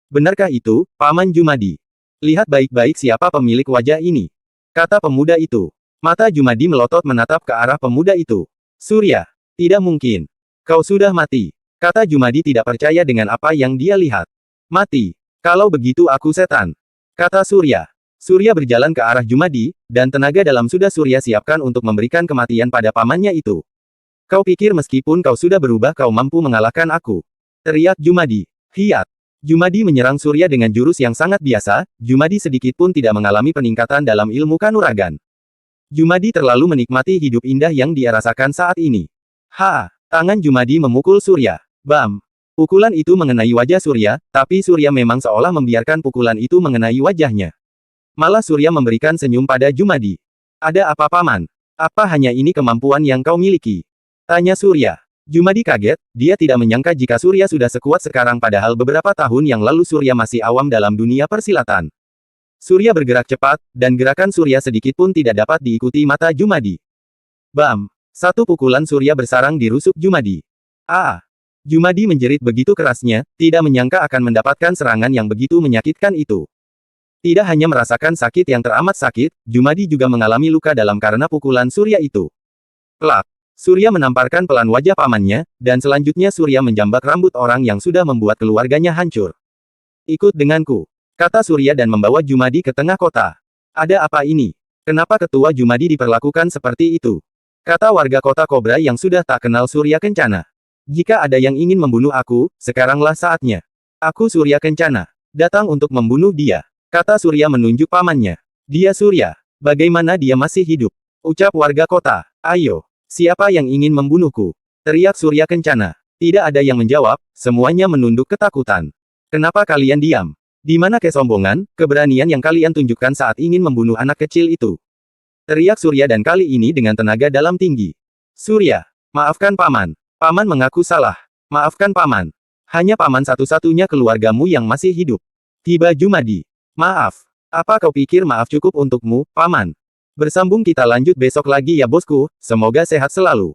Benarkah itu, Paman Jumadi? Lihat baik-baik siapa pemilik wajah ini. Kata pemuda itu. Mata Jumadi melotot menatap ke arah pemuda itu. Surya. Tidak mungkin. Kau sudah mati. Kata Jumadi tidak percaya dengan apa yang dia lihat. Mati. Kalau begitu aku setan. Kata Surya. Surya berjalan ke arah Jumadi, dan tenaga dalam sudah Surya siapkan untuk memberikan kematian pada pamannya itu. Kau pikir meskipun kau sudah berubah kau mampu mengalahkan aku? Teriak Jumadi. Hiat. Jumadi menyerang Surya dengan jurus yang sangat biasa, Jumadi sedikit pun tidak mengalami peningkatan dalam ilmu kanuragan. Jumadi terlalu menikmati hidup indah yang dia rasakan saat ini. Tangan Jumadi memukul Surya. Bam! Pukulan itu mengenai wajah Surya, tapi Surya memang seolah membiarkan pukulan itu mengenai wajahnya. Malah Surya memberikan senyum pada Jumadi. Ada apa paman? Apa hanya ini kemampuan yang kau miliki? Tanya Surya. Jumadi kaget, dia tidak menyangka jika Surya sudah sekuat sekarang padahal beberapa tahun yang lalu Surya masih awam dalam dunia persilatan. Surya bergerak cepat, dan gerakan Surya sedikit pun tidak dapat diikuti mata Jumadi. Bam! Satu pukulan Surya bersarang di rusuk Jumadi. Jumadi menjerit begitu kerasnya, tidak menyangka akan mendapatkan serangan yang begitu menyakitkan itu. Tidak hanya merasakan sakit yang teramat sakit, Jumadi juga mengalami luka dalam karena pukulan Surya itu. Plak! Surya menamparkan pelan wajah pamannya, dan selanjutnya Surya menjambak rambut orang yang sudah membuat keluarganya hancur. Ikut denganku, kata Surya dan membawa Jumadi ke tengah kota. Ada apa ini? Kenapa ketua Jumadi diperlakukan seperti itu? Kata warga kota Kobra yang sudah tak kenal Surya Kencana. Jika ada yang ingin membunuh aku, sekaranglah saatnya. Aku Surya Kencana. Datang untuk membunuh dia. Kata Surya menunjuk pamannya. Dia Surya. Bagaimana dia masih hidup? Ucap warga kota. Ayo. Siapa yang ingin membunuhku? Teriak Surya Kencana. Tidak ada yang menjawab, semuanya menunduk ketakutan. Kenapa kalian diam? Di mana kesombongan, keberanian yang kalian tunjukkan saat ingin membunuh anak kecil itu? Teriak Surya dan kali ini dengan tenaga dalam tinggi. Surya, maafkan paman. Paman mengaku salah. Maafkan paman. Hanya paman satu-satunya keluargamu yang masih hidup. Tiba Jumadi. Maaf. Apa kau pikir maaf cukup untukmu, paman? Bersambung kita lanjut besok lagi ya bosku, semoga sehat selalu.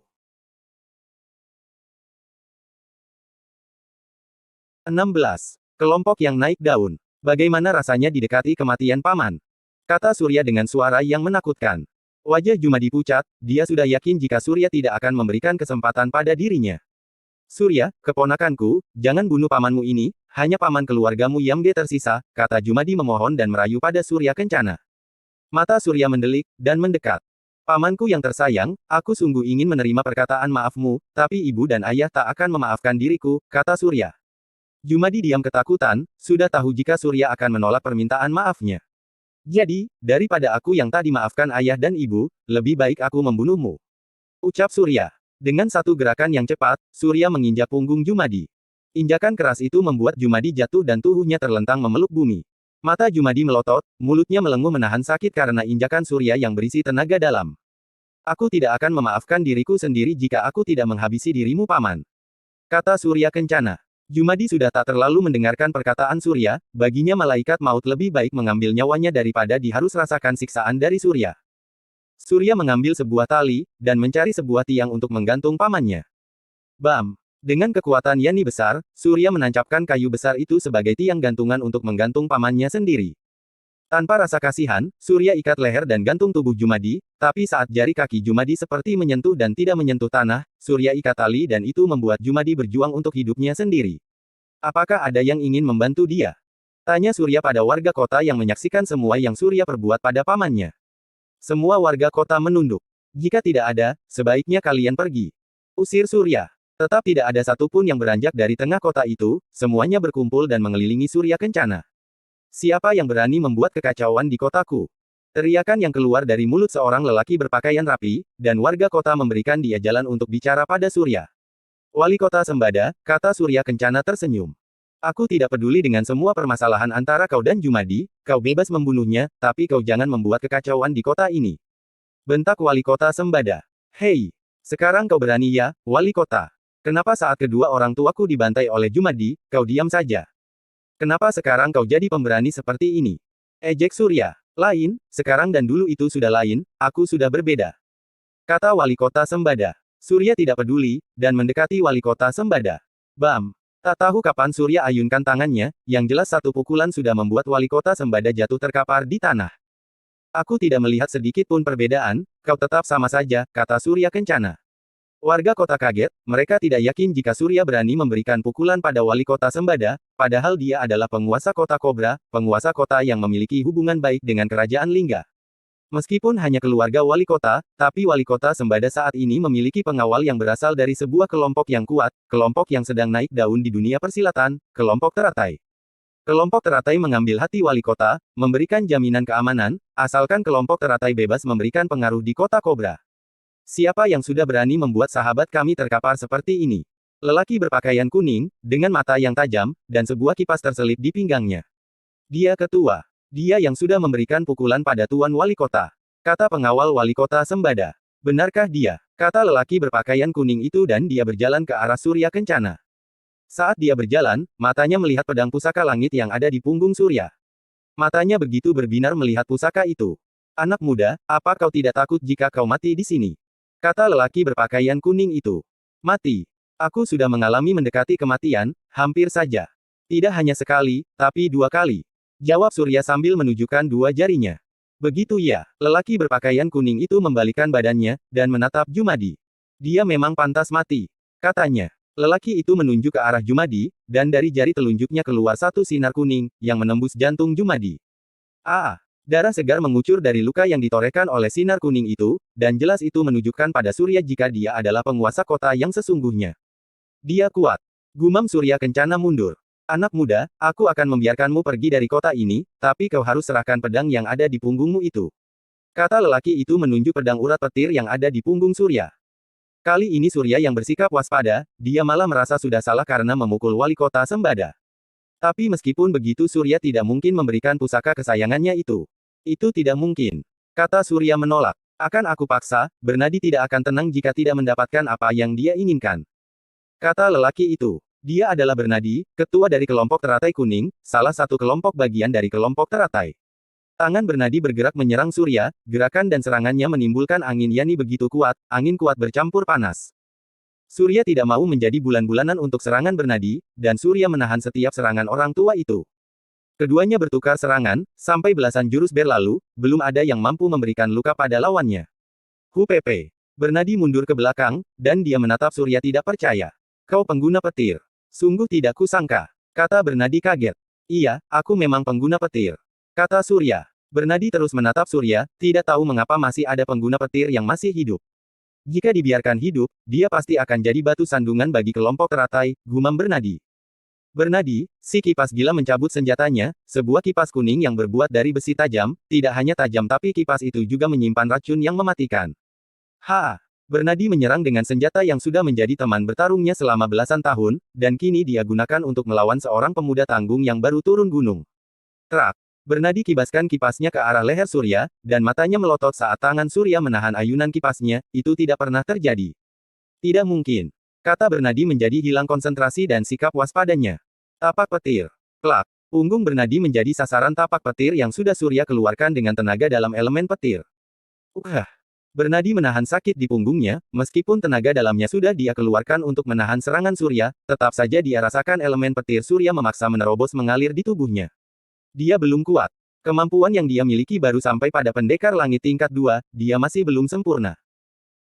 16. Kelompok yang naik daun. Bagaimana rasanya didekati kematian paman? Kata Surya dengan suara yang menakutkan. Wajah Jumadi pucat, dia sudah yakin jika Surya tidak akan memberikan kesempatan pada dirinya. Surya, keponakanku, jangan bunuh pamanmu ini, hanya paman keluargamu yang tersisa, kata Jumadi memohon dan merayu pada Surya Kencana. Mata Surya mendelik, dan mendekat. Pamanku yang tersayang, aku sungguh ingin menerima perkataan maafmu, tapi ibu dan ayah tak akan memaafkan diriku, kata Surya. Jumadi diam ketakutan, sudah tahu jika Surya akan menolak permintaan maafnya. Jadi, daripada aku yang tak dimaafkan ayah dan ibu, lebih baik aku membunuhmu. Ucap Surya. Dengan satu gerakan yang cepat, Surya menginjak punggung Jumadi. Injakan keras itu membuat Jumadi jatuh dan tubuhnya terlentang memeluk bumi. Mata Jumadi melotot, mulutnya melenguh menahan sakit karena injakan Surya yang berisi tenaga dalam. Aku tidak akan memaafkan diriku sendiri jika aku tidak menghabisi dirimu paman. Kata Surya Kencana. Jumadi sudah tak terlalu mendengarkan perkataan Surya, baginya malaikat maut lebih baik mengambil nyawanya daripada diharus rasakan siksaan dari Surya. Surya mengambil sebuah tali, dan mencari sebuah tiang untuk menggantung pamannya. Bam! Dengan kekuatan yani besar, Surya menancapkan kayu besar itu sebagai tiang gantungan untuk menggantung pamannya sendiri. Tanpa rasa kasihan, Surya ikat leher dan gantung tubuh Jumadi, tapi saat jari kaki Jumadi seperti menyentuh dan tidak menyentuh tanah, Surya ikat tali dan itu membuat Jumadi berjuang untuk hidupnya sendiri. Apakah ada yang ingin membantu dia? Tanya Surya pada warga kota yang menyaksikan semua yang Surya perbuat pada pamannya. Semua warga kota menunduk. Jika tidak ada, sebaiknya kalian pergi. Usir Surya. Tetap tidak ada satupun yang beranjak dari tengah kota itu, semuanya berkumpul dan mengelilingi Surya Kencana. Siapa yang berani membuat kekacauan di kotaku? Teriakan yang keluar dari mulut seorang lelaki berpakaian rapi, dan warga kota memberikan dia jalan untuk bicara pada Surya. Wali kota Sembada, kata Surya Kencana tersenyum. Aku tidak peduli dengan semua permasalahan antara kau dan Jumadi, kau bebas membunuhnya, tapi kau jangan membuat kekacauan di kota ini. Bentak wali kota Sembada. Hei, sekarang kau berani ya, wali kota. Kenapa saat kedua orang tuaku dibantai oleh Jumadi, kau diam saja? Kenapa sekarang kau jadi pemberani seperti ini? Ejek Surya. Lain, sekarang dan dulu itu sudah lain, aku sudah berbeda. Kata wali kota Sembada. Surya tidak peduli, dan mendekati wali kota Sembada. Bam! Tak tahu kapan Surya ayunkan tangannya, yang jelas satu pukulan sudah membuat wali kota Sembada jatuh terkapar di tanah. Aku tidak melihat sedikit pun perbedaan, kau tetap sama saja, kata Surya Kencana. Warga kota kaget, mereka tidak yakin jika Surya berani memberikan pukulan pada wali kota Sembada, padahal dia adalah penguasa kota Kobra, penguasa kota yang memiliki hubungan baik dengan kerajaan Lingga. Meskipun hanya keluarga wali kota, tapi wali kota Sembada saat ini memiliki pengawal yang berasal dari sebuah kelompok yang kuat, kelompok yang sedang naik daun di dunia persilatan, kelompok teratai. Kelompok teratai mengambil hati wali kota, memberikan jaminan keamanan, asalkan kelompok teratai bebas memberikan pengaruh di kota Kobra. Siapa yang sudah berani membuat sahabat kami terkapar seperti ini? Lelaki berpakaian kuning, dengan mata yang tajam, dan sebuah kipas terselip di pinggangnya. Dia ketua. Dia yang sudah memberikan pukulan pada Tuan Wali Kota. Kata pengawal Wali Kota Sembada. Benarkah dia? Kata lelaki berpakaian kuning itu dan dia berjalan ke arah Surya Kencana. Saat dia berjalan, matanya melihat pedang pusaka langit yang ada di punggung Surya. Matanya begitu berbinar melihat pusaka itu. Anak muda, apa kau tidak takut jika kau mati di sini? Kata lelaki berpakaian kuning itu. Mati. Aku sudah mengalami mendekati kematian, hampir saja. Tidak hanya sekali, tapi 2 kali. Jawab Surya sambil menunjukkan 2 jarinya. Begitu ya, lelaki berpakaian kuning itu membalikkan badannya, dan menatap Jumadi. Dia memang pantas mati. Katanya. Lelaki itu menunjuk ke arah Jumadi, dan dari jari telunjuknya keluar satu sinar kuning, yang menembus jantung Jumadi. Darah segar mengucur dari luka yang ditorehkan oleh sinar kuning itu, dan jelas itu menunjukkan pada Surya jika dia adalah penguasa kota yang sesungguhnya. Dia kuat. Gumam Surya Kencana mundur. Anak muda, aku akan membiarkanmu pergi dari kota ini, tapi kau harus serahkan pedang yang ada di punggungmu itu. Kata lelaki itu menunjuk pedang urat petir yang ada di punggung Surya. Kali ini Surya yang bersikap waspada, dia malah merasa sudah salah karena memukul wali kota Sembada. Tapi meskipun begitu Surya tidak mungkin memberikan pusaka kesayangannya itu. Itu tidak mungkin. Kata Surya menolak. Akan aku paksa, Bernadi tidak akan tenang jika tidak mendapatkan apa yang dia inginkan. Kata lelaki itu. Dia adalah Bernadi, ketua dari kelompok teratai kuning, salah satu kelompok bagian dari kelompok teratai. Tangan Bernadi bergerak menyerang Surya, gerakan dan serangannya menimbulkan angin yani begitu kuat, angin kuat bercampur panas. Surya tidak mau menjadi bulan-bulanan untuk serangan Bernadi, dan Surya menahan setiap serangan orang tua itu. Keduanya bertukar serangan, sampai belasan jurus berlalu, belum ada yang mampu memberikan luka pada lawannya. Hupp. Bernadi mundur ke belakang, dan dia menatap Surya tidak percaya. Kau pengguna petir. Sungguh tidak kusangka. Kata Bernadi kaget. Iya, aku memang pengguna petir. Kata Surya. Bernadi terus menatap Surya, tidak tahu mengapa masih ada pengguna petir yang masih hidup. Jika dibiarkan hidup, dia pasti akan jadi batu sandungan bagi kelompok teratai, gumam Bernadi. Bernadi, si kipas gila mencabut senjatanya, sebuah kipas kuning yang berbuat dari besi tajam, tidak hanya tajam tapi kipas itu juga menyimpan racun yang mematikan. Bernadi menyerang dengan senjata yang sudah menjadi teman bertarungnya selama belasan tahun, dan kini dia gunakan untuk melawan seorang pemuda tanggung yang baru turun gunung. Terak. Bernadi kibaskan kipasnya ke arah leher Surya, dan matanya melotot saat tangan Surya menahan ayunan kipasnya, itu tidak pernah terjadi. Tidak mungkin. Kata Bernadi menjadi hilang konsentrasi dan sikap waspadanya. Tapak petir. Klak. Punggung Bernadi menjadi sasaran tapak petir yang sudah Surya keluarkan dengan tenaga dalam elemen petir. Bernadi menahan sakit di punggungnya, meskipun tenaga dalamnya sudah dia keluarkan untuk menahan serangan Surya, tetap saja dia rasakan elemen petir Surya memaksa menerobos mengalir di tubuhnya. Dia belum kuat. Kemampuan yang dia miliki baru sampai pada pendekar langit tingkat 2, dia masih belum sempurna.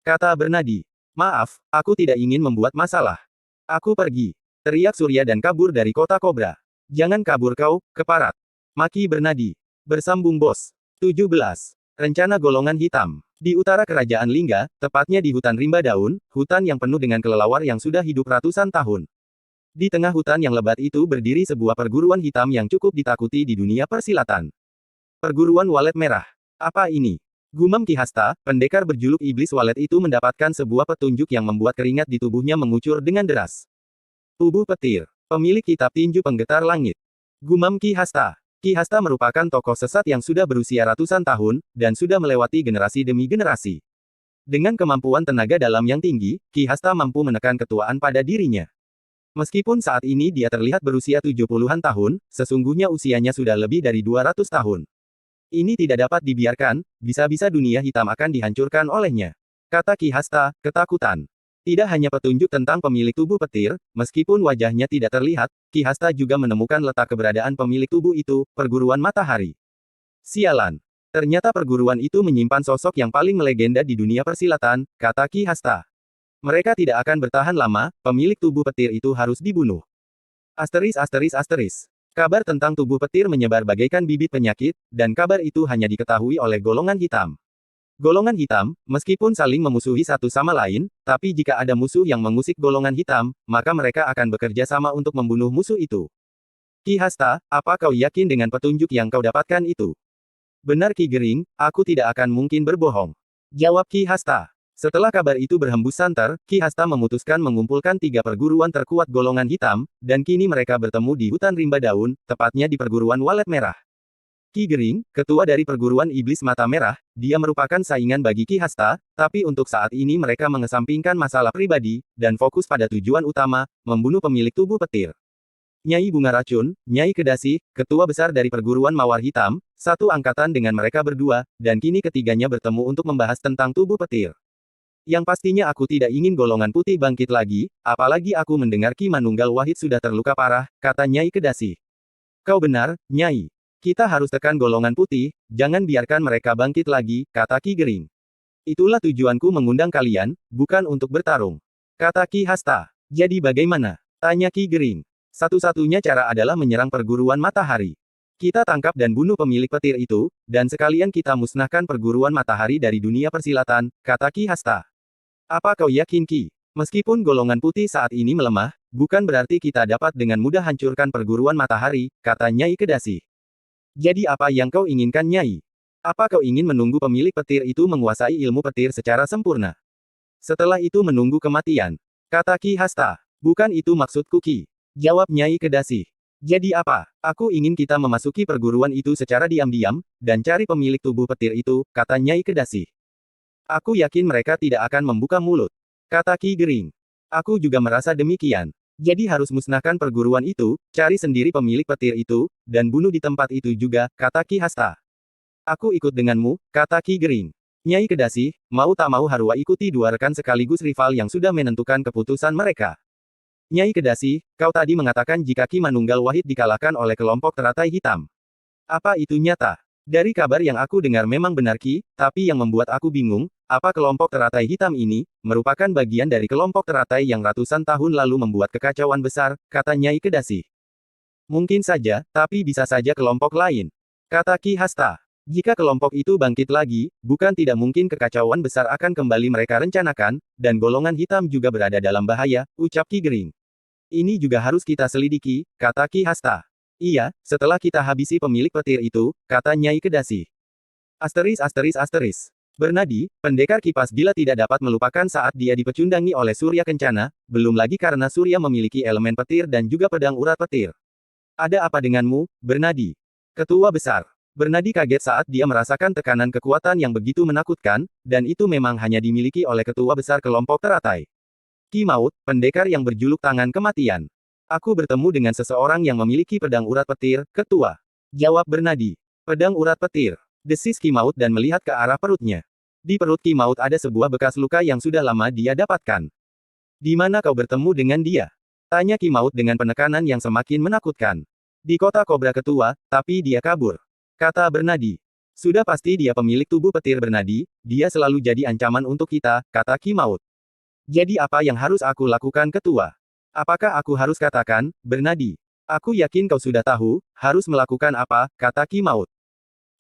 Kata Bernadi. Maaf, aku tidak ingin membuat masalah. Aku pergi. Teriak Surya dan kabur dari kota Kobra. Jangan kabur kau, keparat. Maki Bernadi. Bersambung bos. 17. Rencana golongan hitam. Di utara kerajaan Lingga, tepatnya di hutan rimba daun, hutan yang penuh dengan kelelawar yang sudah hidup ratusan tahun. Di tengah hutan yang lebat itu berdiri sebuah perguruan hitam yang cukup ditakuti di dunia persilatan. Perguruan Walet Merah. Apa ini? Gumam Ki Hasta, pendekar berjuluk iblis walet itu mendapatkan sebuah petunjuk yang membuat keringat di tubuhnya mengucur dengan deras. Tubuh petir. Pemilik kitab tinju penggetar langit. Gumam Ki Hasta. Ki Hasta merupakan tokoh sesat yang sudah berusia ratusan tahun, dan sudah melewati generasi demi generasi. Dengan kemampuan tenaga dalam yang tinggi, Ki Hasta mampu menekan ketuaan pada dirinya. Meskipun saat ini dia terlihat berusia 70-an tahun, sesungguhnya usianya sudah lebih dari 200 tahun. Ini tidak dapat dibiarkan, bisa-bisa dunia hitam akan dihancurkan olehnya. Kata Ki Hasta, ketakutan. Tidak hanya petunjuk tentang pemilik tubuh petir, meskipun wajahnya tidak terlihat, Ki Hasta juga menemukan letak keberadaan pemilik tubuh itu, perguruan matahari. Sialan. Ternyata perguruan itu menyimpan sosok yang paling melegenda di dunia persilatan, kata Ki Hasta. Mereka tidak akan bertahan lama, pemilik tubuh petir itu harus dibunuh. Asteris asteris asteris. Kabar tentang tubuh petir menyebar bagaikan bibit penyakit, dan kabar itu hanya diketahui oleh golongan hitam. Golongan hitam, meskipun saling memusuhi satu sama lain, tapi jika ada musuh yang mengusik golongan hitam, maka mereka akan bekerja sama untuk membunuh musuh itu. Ki Hasta, apa kau yakin dengan petunjuk yang kau dapatkan itu? Benar Ki Gering, aku tidak akan mungkin berbohong. Jawab Ki Hasta. Setelah kabar itu berhembus santer, Ki Hasta memutuskan mengumpulkan 3 perguruan terkuat golongan hitam, dan kini mereka bertemu di hutan rimba daun, tepatnya di perguruan Walet Merah. Ki Gering, ketua dari perguruan iblis mata merah, dia merupakan saingan bagi Ki Hasta, tapi untuk saat ini mereka mengesampingkan masalah pribadi, dan fokus pada tujuan utama, membunuh pemilik tubuh petir. Nyai Bunga Racun, Nyai Kedasi, ketua besar dari perguruan Mawar Hitam, satu angkatan dengan mereka berdua, dan kini ketiganya bertemu untuk membahas tentang tubuh petir. Yang pastinya aku tidak ingin golongan putih bangkit lagi, apalagi aku mendengar Ki Manunggal Wahid sudah terluka parah, kata Nyai Kedasi. Kau benar, Nyai. Kita harus tekan golongan putih, jangan biarkan mereka bangkit lagi, kata Ki Gering. Itulah tujuanku mengundang kalian, bukan untuk bertarung. Kata Ki Hasta. Jadi bagaimana? Tanya Ki Gering. Satu-satunya cara adalah menyerang perguruan matahari. Kita tangkap dan bunuh pemilik petir itu, dan sekalian kita musnahkan perguruan matahari dari dunia persilatan, kata Ki Hasta. Apa kau yakin Ki? Meskipun golongan putih saat ini melemah, bukan berarti kita dapat dengan mudah hancurkan perguruan matahari, kata Nyai Kedasi. Jadi apa yang kau inginkan Nyai? Apa kau ingin menunggu pemilik petir itu menguasai ilmu petir secara sempurna? Setelah itu menunggu kematian. Kata Ki Hasta. Bukan itu maksudku Ki. Jawab Nyai Kedasi. Jadi apa? Aku ingin kita memasuki perguruan itu secara diam-diam, dan cari pemilik tubuh petir itu, kata Nyai Kedasi. Aku yakin mereka tidak akan membuka mulut. Kata Ki Gering. Aku juga merasa demikian. Jadi harus musnahkan perguruan itu, cari sendiri pemilik petir itu, dan bunuh di tempat itu juga, kata Ki Hasta. Aku ikut denganmu, kata Ki Gering. Nyai Kedasi, mau tak mau Harua ikuti 2 rekan sekaligus rival yang sudah menentukan keputusan mereka. Nyai Kedasi, kau tadi mengatakan jika Ki Manunggal Wahid dikalahkan oleh kelompok teratai hitam. Apa itu nyata? Dari kabar yang aku dengar memang benar Ki, tapi yang membuat aku bingung, apa kelompok teratai hitam ini, merupakan bagian dari kelompok teratai yang ratusan tahun lalu membuat kekacauan besar, kata Nyai Kedasi. Mungkin saja, tapi bisa saja kelompok lain. Kata Ki Hasta. Jika kelompok itu bangkit lagi, bukan tidak mungkin kekacauan besar akan kembali mereka rencanakan, dan golongan hitam juga berada dalam bahaya, ucap Ki Gering. Ini juga harus kita selidiki, kata Ki Hasta. Iya, setelah kita habisi pemilik petir itu, kata Nyai Kedasi. Asteris asteris asteris. Bernadi, pendekar kipas gila tidak dapat melupakan saat dia dipecundangi oleh Surya Kencana, belum lagi karena Surya memiliki elemen petir dan juga pedang urat petir. Ada apa denganmu, Bernadi? Ketua besar. Bernadi kaget saat dia merasakan tekanan kekuatan yang begitu menakutkan, dan itu memang hanya dimiliki oleh ketua besar kelompok teratai. Ki Maut, pendekar yang berjuluk tangan kematian. Aku bertemu dengan seseorang yang memiliki pedang urat petir, ketua. Jawab Bernadi. Pedang urat petir. Desis Ki Maut dan melihat ke arah perutnya. Di perut Ki Maut ada sebuah bekas luka yang sudah lama dia dapatkan. Di mana kau bertemu dengan dia? Tanya Ki Maut dengan penekanan yang semakin menakutkan. Di kota Kobra Ketua, tapi dia kabur. Kata Bernadi. Sudah pasti dia pemilik tubuh petir Bernadi, dia selalu jadi ancaman untuk kita, kata Ki Maut. Jadi apa yang harus aku lakukan ketua? Apakah aku harus katakan, Bernadi? Aku yakin kau sudah tahu, harus melakukan apa, kata Ki Maut.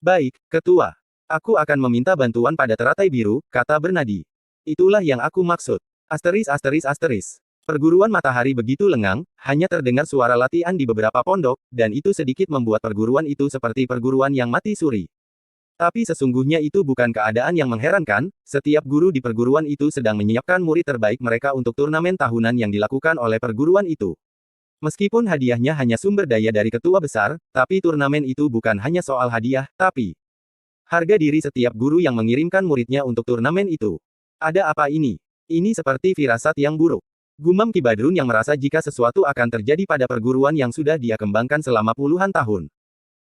Baik, ketua. Aku akan meminta bantuan pada teratai biru, kata Bernadi. Itulah yang aku maksud. Asteris asteris asteris. Perguruan matahari begitu lengang, hanya terdengar suara latihan di beberapa pondok, dan itu sedikit membuat perguruan itu seperti perguruan yang mati suri. Tapi sesungguhnya itu bukan keadaan yang mengherankan, setiap guru di perguruan itu sedang menyiapkan murid terbaik mereka untuk turnamen tahunan yang dilakukan oleh perguruan itu. Meskipun hadiahnya hanya sumber daya dari ketua besar, tapi turnamen itu bukan hanya soal hadiah, tapi harga diri setiap guru yang mengirimkan muridnya untuk turnamen itu. Ada apa ini? Ini seperti firasat yang buruk. Gumam Ki Badrun yang merasa jika sesuatu akan terjadi pada perguruan yang sudah dia kembangkan selama puluhan tahun.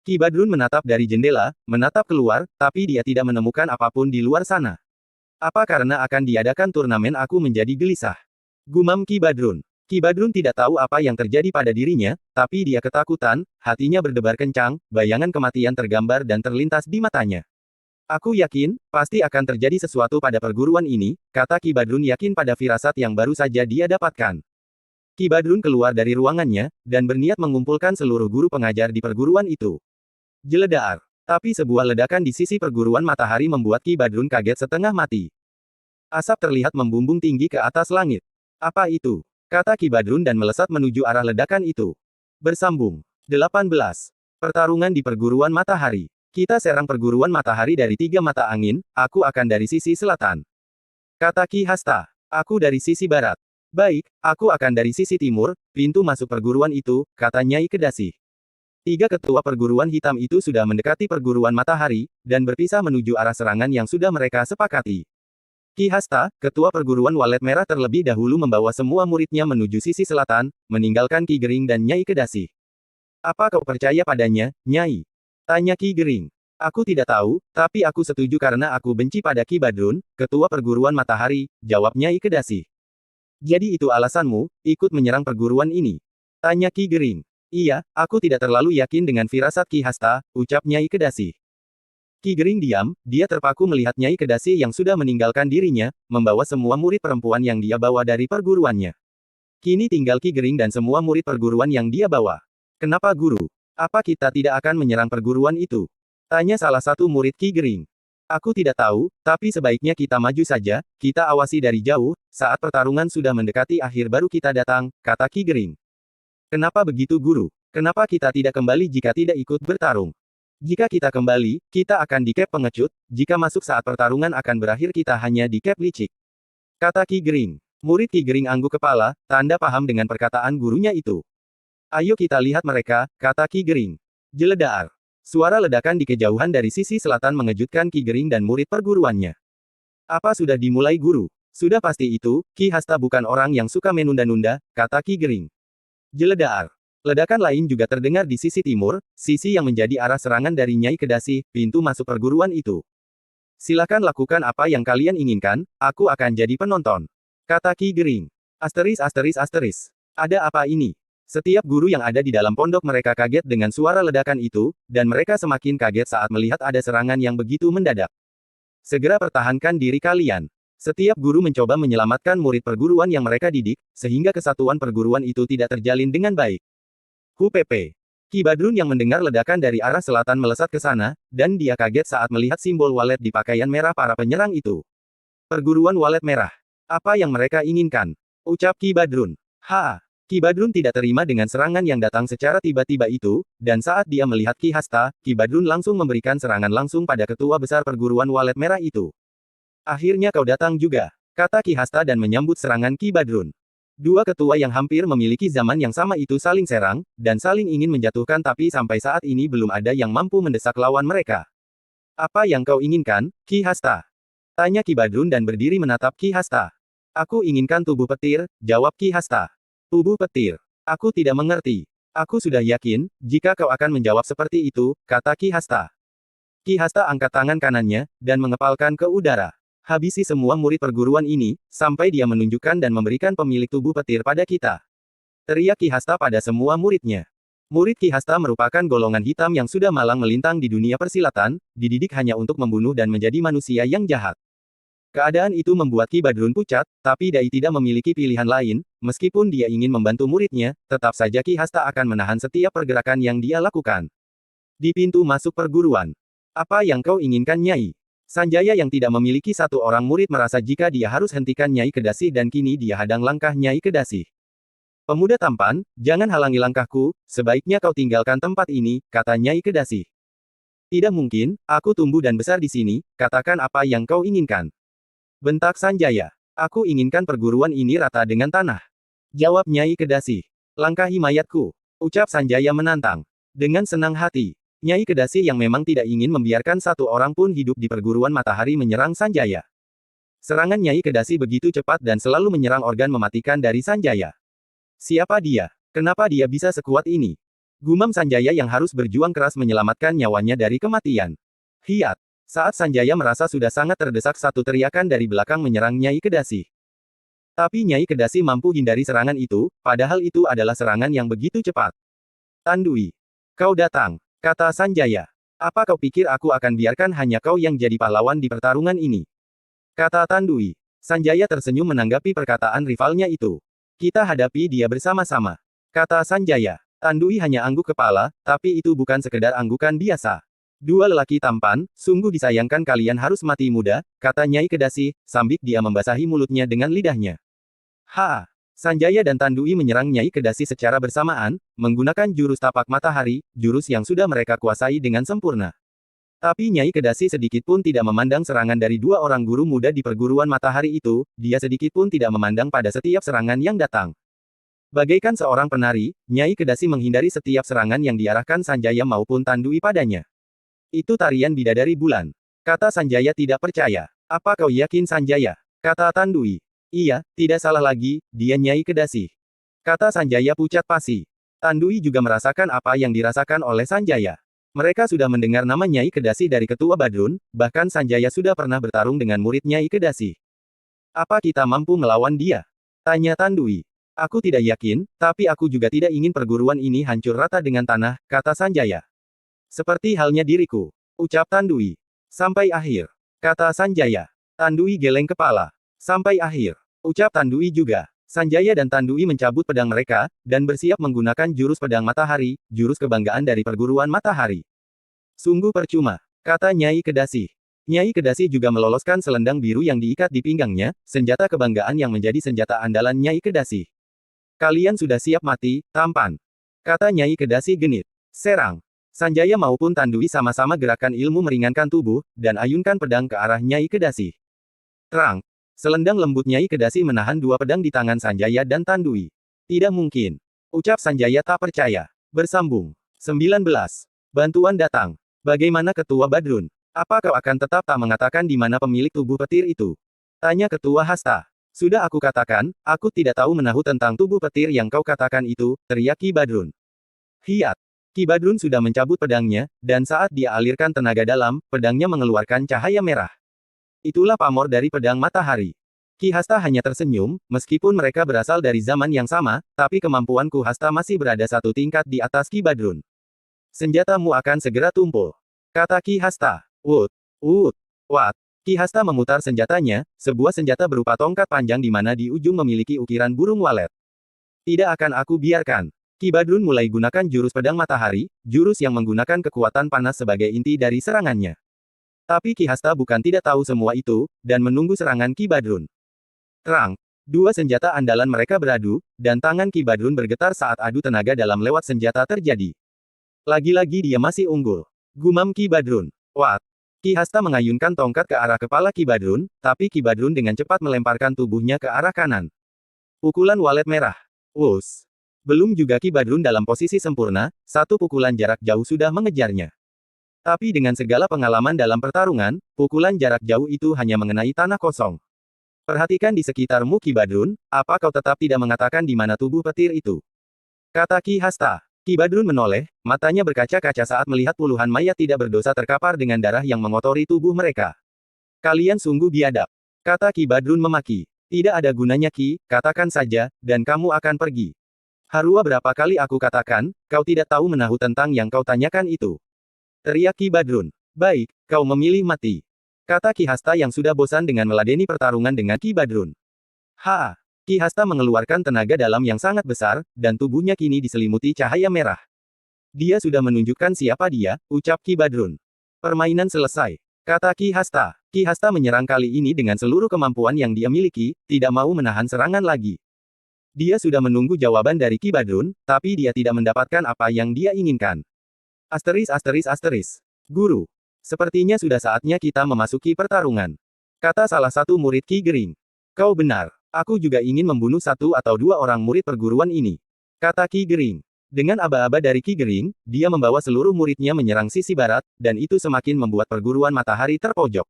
Ki Badrun menatap dari jendela, menatap keluar, tapi dia tidak menemukan apapun di luar sana. Apa karena akan diadakan turnamen aku menjadi gelisah? Gumam Ki Badrun. Ki Badrun tidak tahu apa yang terjadi pada dirinya, tapi dia ketakutan, hatinya berdebar kencang, bayangan kematian tergambar dan terlintas di matanya. Aku yakin, pasti akan terjadi sesuatu pada perguruan ini, kata Ki Badrun yakin pada firasat yang baru saja dia dapatkan. Ki Badrun keluar dari ruangannya, dan berniat mengumpulkan seluruh guru pengajar di perguruan itu. Jeledaar. Tapi sebuah ledakan di sisi perguruan matahari membuat Ki Badrun kaget setengah mati. Asap terlihat membumbung tinggi ke atas langit. Apa itu? Kata Ki Badrun dan melesat menuju arah ledakan itu. Bersambung. 18. Pertarungan di perguruan matahari. Kita serang perguruan matahari dari 3 mata angin, aku akan dari sisi selatan. Kata Ki Hasta. Aku dari sisi barat. Baik, aku akan dari sisi timur, pintu masuk perguruan itu, kata Nyai Kedasi. 3 ketua perguruan hitam itu sudah mendekati perguruan matahari, dan berpisah menuju arah serangan yang sudah mereka sepakati. Ki Hasta, ketua perguruan walet merah terlebih dahulu membawa semua muridnya menuju sisi selatan, meninggalkan Ki Gering dan Nyai Kedasi. Apa kau percaya padanya, Nyai? Tanya Ki Gering. Aku tidak tahu, tapi aku setuju karena aku benci pada Ki Badrun, ketua perguruan matahari, jawab Nyai Kedasi. Jadi itu alasanmu, ikut menyerang perguruan ini? Tanya Ki Gering. Iya, aku tidak terlalu yakin dengan firasat Ki Hasta, ucap Nyai Kedasi. Ki Gering diam, dia terpaku melihat Nyai Kedasi yang sudah meninggalkan dirinya, membawa semua murid perempuan yang dia bawa dari perguruannya. Kini tinggal Ki Gering dan semua murid perguruan yang dia bawa. Kenapa guru? Apa kita tidak akan menyerang perguruan itu? Tanya salah satu murid Ki Gering. Aku tidak tahu, tapi sebaiknya kita maju saja, kita awasi dari jauh, saat pertarungan sudah mendekati akhir baru kita datang, kata Ki Gering. Kenapa begitu guru? Kenapa kita tidak kembali jika tidak ikut bertarung? Jika kita kembali, kita akan di cap pengecut, jika masuk saat pertarungan akan berakhir kita hanya di cap licik. Kata Ki Gering. Murid Ki Gering angguk kepala, tanda paham dengan perkataan gurunya itu. Ayo kita lihat mereka, kata Ki Gering. Jeledaar. Suara ledakan di kejauhan dari sisi selatan mengejutkan Ki Gering dan murid perguruannya. Apa sudah dimulai guru? Sudah pasti itu, Ki Hasta bukan orang yang suka menunda-nunda, kata Ki Gering. Jeledaar. Ledakan lain juga terdengar di sisi timur, sisi yang menjadi arah serangan dari Nyai Kedasi, pintu masuk perguruan itu. Silakan lakukan apa yang kalian inginkan, aku akan jadi penonton. Kata Ki Gering. Asteris asteris asteris. Ada apa ini? Setiap guru yang ada di dalam pondok mereka kaget dengan suara ledakan itu, dan mereka semakin kaget saat melihat ada serangan yang begitu mendadak. Segera pertahankan diri kalian. Setiap guru mencoba menyelamatkan murid perguruan yang mereka didik, sehingga kesatuan perguruan itu tidak terjalin dengan baik. Pp. Ki Badrun yang mendengar ledakan dari arah selatan melesat ke sana, dan dia kaget saat melihat simbol walet di pakaian merah para penyerang itu. Perguruan walet merah. Apa yang mereka inginkan? Ucap Ki Badrun. Ki Badrun tidak terima dengan serangan yang datang secara tiba-tiba itu, dan saat dia melihat Ki Hasta, Ki Badrun langsung memberikan serangan langsung pada ketua besar perguruan walet merah itu. Akhirnya kau datang juga, kata Ki Hasta dan menyambut serangan Ki Badrun. Dua ketua yang hampir memiliki zaman yang sama itu saling serang, dan saling ingin menjatuhkan tapi sampai saat ini belum ada yang mampu mendesak lawan mereka. Apa yang kau inginkan, Ki Hasta? Tanya Ki Badrun dan berdiri menatap Ki Hasta. Aku inginkan tubuh petir, jawab Ki Hasta. Tubuh petir. Aku tidak mengerti. Aku sudah yakin, jika kau akan menjawab seperti itu, kata Ki Hasta. Ki Hasta angkat tangan kanannya, dan mengepalkan ke udara. Habisi semua murid perguruan ini, sampai dia menunjukkan dan memberikan pemilik tubuh petir pada kita. Teriak Ki Hasta pada semua muridnya. Murid Ki Hasta merupakan golongan hitam yang sudah malang melintang di dunia persilatan, dididik hanya untuk membunuh dan menjadi manusia yang jahat. Keadaan itu membuat Ki Badrun pucat, tapi Dai tidak memiliki pilihan lain, meskipun dia ingin membantu muridnya, tetap saja Ki Hasta akan menahan setiap pergerakan yang dia lakukan. Di pintu masuk perguruan. Apa yang kau inginkan, Nyai? Sanjaya yang tidak memiliki satu orang murid merasa jika dia harus hentikan Nyai Kedasi dan kini dia hadang langkah Nyai Kedasi. Pemuda tampan, jangan halangi langkahku, sebaiknya kau tinggalkan tempat ini, kata Nyai Kedasi. Tidak mungkin, aku tumbuh dan besar di sini, katakan apa yang kau inginkan. Bentak Sanjaya. Aku inginkan perguruan ini rata dengan tanah. Jawab Nyai Kedasi. Langkahi mayatku. Ucap Sanjaya menantang. Dengan senang hati. Nyai Kedasi yang memang tidak ingin membiarkan satu orang pun hidup di perguruan matahari menyerang Sanjaya. Serangan Nyai Kedasi begitu cepat dan selalu menyerang organ mematikan dari Sanjaya. Siapa dia? Kenapa dia bisa sekuat ini? Gumam Sanjaya yang harus berjuang keras menyelamatkan nyawanya dari kematian. Hiat. Saat Sanjaya merasa sudah sangat terdesak, satu teriakan dari belakang menyerang Nyai Kedasi. Tapi Nyai Kedasi mampu hindari serangan itu, padahal itu adalah serangan yang begitu cepat. Tandui. Kau datang, kata Sanjaya. Apa kau pikir aku akan biarkan hanya kau yang jadi pahlawan di pertarungan ini? Kata Tandui. Sanjaya tersenyum menanggapi perkataan rivalnya itu. Kita hadapi dia bersama-sama. Kata Sanjaya. Tandui hanya angguk kepala, tapi itu bukan sekedar anggukan biasa. Dua lelaki tampan, sungguh disayangkan kalian harus mati muda, kata Nyai Kedasi, sambil dia membasahi mulutnya dengan lidahnya. Ha! Sanjaya dan Tandui menyerang Nyai Kedasi secara bersamaan, menggunakan jurus tapak matahari, jurus yang sudah mereka kuasai dengan sempurna. Tapi Nyai Kedasi sedikit pun tidak memandang serangan dari dua orang guru muda di perguruan matahari itu, dia sedikit pun tidak memandang pada setiap serangan yang datang. Bagaikan seorang penari, Nyai Kedasi menghindari setiap serangan yang diarahkan Sanjaya maupun Tandui padanya. Itu tarian bidadari bulan. Kata Sanjaya tidak percaya. Apa kau yakin Sanjaya? Kata Tandui. Iya, tidak salah lagi, dia Nyai Kedasi. Kata Sanjaya pucat pasi. Tandui juga merasakan apa yang dirasakan oleh Sanjaya. Mereka sudah mendengar nama Nyai Kedasi dari Ketua Badrun, bahkan Sanjaya sudah pernah bertarung dengan murid Nyai Kedasi. Apa kita mampu melawan dia? Tanya Tandui. Aku tidak yakin, tapi aku juga tidak ingin perguruan ini hancur rata dengan tanah, kata Sanjaya. Seperti halnya diriku. Ucap Tandui. Sampai akhir. Kata Sanjaya. Tandui geleng kepala. Sampai akhir. Ucap Tandui juga. Sanjaya dan Tandui mencabut pedang mereka, dan bersiap menggunakan jurus pedang matahari, jurus kebanggaan dari perguruan matahari. Sungguh percuma. Kata Nyai Kedasi. Nyai Kedasi juga meloloskan selendang biru yang diikat di pinggangnya, senjata kebanggaan yang menjadi senjata andalan Nyai Kedasi. Kalian sudah siap mati, tampan. Kata Nyai Kedasi genit. Serang. Sanjaya maupun Tandui sama-sama gerakan ilmu meringankan tubuh, dan ayunkan pedang ke arah Nyai Kedasi. Terang. Selendang lembut Nyai Kedasi menahan dua pedang di tangan Sanjaya dan Tandui. Tidak mungkin. Ucap Sanjaya tak percaya. Bersambung. 19. Bantuan datang. Bagaimana Ketua Badrun? Apa kau akan tetap tak mengatakan di mana pemilik tubuh petir itu? Tanya Ketua Hasta. Sudah aku katakan, aku tidak tahu menahu tentang tubuh petir yang kau katakan itu, teriak Ki Badrun. Hiat. Ki Badrun sudah mencabut pedangnya, dan saat dia alirkan tenaga dalam, pedangnya mengeluarkan cahaya merah. Itulah pamor dari pedang matahari. Ki Hasta hanya tersenyum, meskipun mereka berasal dari zaman yang sama, tapi kemampuanku Hasta masih berada satu tingkat di atas Ki Badrun. Senjatamu akan segera tumpul. Kata Ki Hasta. Wut. Wat. Ki Hasta memutar senjatanya, sebuah senjata berupa tongkat panjang di mana di ujung memiliki ukiran burung walet. Tidak akan aku biarkan. Ki Badrun mulai gunakan jurus pedang matahari, jurus yang menggunakan kekuatan panas sebagai inti dari serangannya. Tapi Ki Hasta bukan tidak tahu semua itu, dan menunggu serangan Ki Badrun. Terang. Dua senjata andalan mereka beradu, dan tangan Ki Badrun bergetar saat adu tenaga dalam lewat senjata terjadi. Lagi-lagi dia masih unggul. Gumam Ki Badrun. Wat. Ki Hasta mengayunkan tongkat ke arah kepala Ki Badrun, tapi Ki Badrun dengan cepat melemparkan tubuhnya ke arah kanan. Pukulan walet merah. Wus. Belum juga Ki Badrun dalam posisi sempurna, satu pukulan jarak jauh sudah mengejarnya. Tapi dengan segala pengalaman dalam pertarungan, pukulan jarak jauh itu hanya mengenai tanah kosong. Perhatikan di sekitarmu Ki Badrun, apa kau tetap tidak mengatakan di mana tubuh petir itu? Kata Ki Hasta. Ki Badrun menoleh, matanya berkaca-kaca saat melihat puluhan mayat tidak berdosa terkapar dengan darah yang mengotori tubuh mereka. Kalian sungguh biadab. Kata Ki Badrun memaki. Tidak ada gunanya Ki, katakan saja, dan kamu akan pergi. Harua berapa kali aku katakan, kau tidak tahu menahu tentang yang kau tanyakan itu. Teriak Ki Badrun. Baik, kau memilih mati. Kata Ki Hasta yang sudah bosan dengan meladeni pertarungan dengan Ki Badrun. Ha! Ki Hasta mengeluarkan tenaga dalam yang sangat besar, dan tubuhnya kini diselimuti cahaya merah. Dia sudah menunjukkan siapa dia, ucap Ki Badrun. Permainan selesai, kata Ki Hasta. Ki Hasta menyerang kali ini dengan seluruh kemampuan yang dia miliki, tidak mau menahan serangan lagi. Dia sudah menunggu jawaban dari Ki Badrun, tapi dia tidak mendapatkan apa yang dia inginkan. Guru, sepertinya sudah saatnya kita memasuki pertarungan, kata salah satu murid Ki Gering. Kau benar, aku juga ingin membunuh satu atau dua orang murid perguruan ini, kata Ki Gering. Dengan aba-aba dari Ki Gering, dia membawa seluruh muridnya menyerang sisi barat, dan itu semakin membuat perguruan matahari terpojok.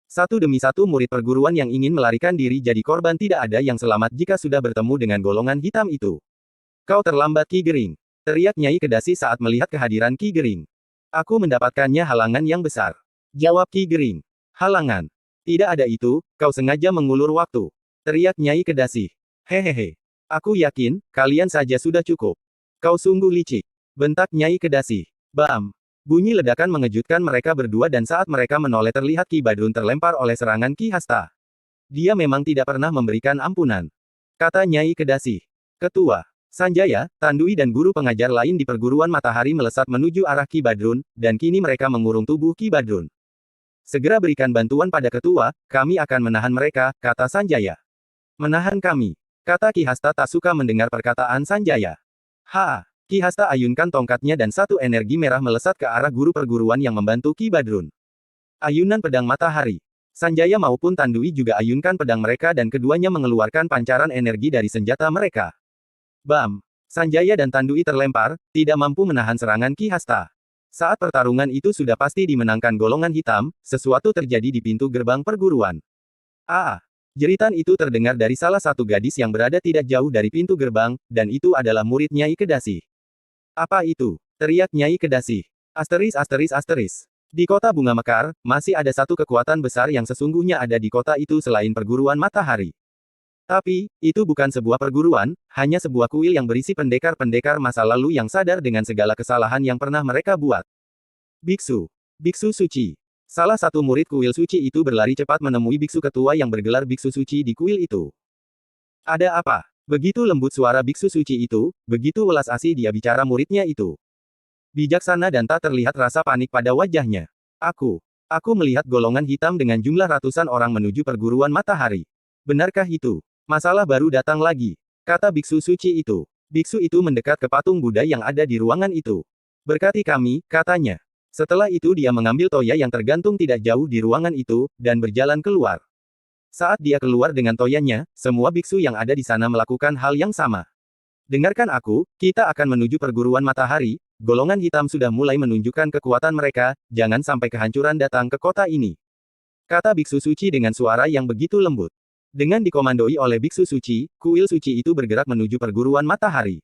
Satu demi satu murid perguruan yang ingin melarikan diri jadi korban, tidak ada yang selamat jika sudah bertemu dengan golongan hitam itu. Kau terlambat Ki Gering, teriak Nyai Kedasi saat melihat kehadiran Ki Gering. Aku mendapatkannya halangan yang besar, jawab Ki Gering. Halangan? Tidak ada itu, kau sengaja mengulur waktu, teriak Nyai Kedasi. Hehehe. Aku yakin, kalian saja sudah cukup. Kau sungguh licik, bentak Nyai Kedasi. Bam! Bunyi ledakan mengejutkan mereka berdua dan saat mereka menoleh terlihat Ki Badrun terlempar oleh serangan Ki Hasta. Dia memang tidak pernah memberikan ampunan, kata Nyai Kedasi. Ketua, Sanjaya, Tandui dan guru pengajar lain di perguruan matahari melesat menuju arah Ki Badrun, dan kini mereka mengurung tubuh Ki Badrun. Segera berikan bantuan pada ketua, kami akan menahan mereka, kata Sanjaya. Menahan kami, kata Ki Hasta tak suka mendengar perkataan Sanjaya. Ki Hasta ayunkan tongkatnya dan satu energi merah melesat ke arah guru perguruan yang membantu Ki Badrun. Ayunan pedang matahari. Sanjaya maupun Tandui juga ayunkan pedang mereka dan keduanya mengeluarkan pancaran energi dari senjata mereka. Bam! Sanjaya dan Tandui terlempar, tidak mampu menahan serangan Ki Hasta. Saat pertarungan itu sudah pasti dimenangkan golongan hitam, sesuatu terjadi di pintu gerbang perguruan. Jeritan itu terdengar dari salah satu gadis yang berada tidak jauh dari pintu gerbang, dan itu adalah murid Nyai Kedasi. Apa itu? Teriak Nyai Kedasi. Di kota Bunga Mekar, masih ada satu kekuatan besar yang sesungguhnya ada di kota itu selain perguruan matahari. Tapi, itu bukan sebuah perguruan, hanya sebuah kuil yang berisi pendekar-pendekar masa lalu yang sadar dengan segala kesalahan yang pernah mereka buat. Biksu suci. Salah satu murid kuil suci itu berlari cepat menemui biksu ketua yang bergelar biksu suci di kuil itu. Ada apa? Begitu lembut suara biksu suci itu, begitu welas asih dia bicara muridnya itu. Bijaksana dan tak terlihat rasa panik pada wajahnya. Aku melihat golongan hitam dengan jumlah ratusan orang menuju perguruan matahari. Benarkah itu? Masalah baru datang lagi, kata biksu suci itu. Biksu itu mendekat ke patung Buddha yang ada di ruangan itu. Berkati kami, katanya. Setelah itu dia mengambil toya yang tergantung tidak jauh di ruangan itu, dan berjalan keluar. Saat dia keluar dengan toyanya, semua biksu yang ada di sana melakukan hal yang sama. Dengarkan aku, kita akan menuju perguruan matahari, golongan hitam sudah mulai menunjukkan kekuatan mereka, jangan sampai kehancuran datang ke kota ini. Kata biksu suci dengan suara yang begitu lembut. Dengan dikomandoi oleh biksu suci, kuil suci itu bergerak menuju perguruan matahari.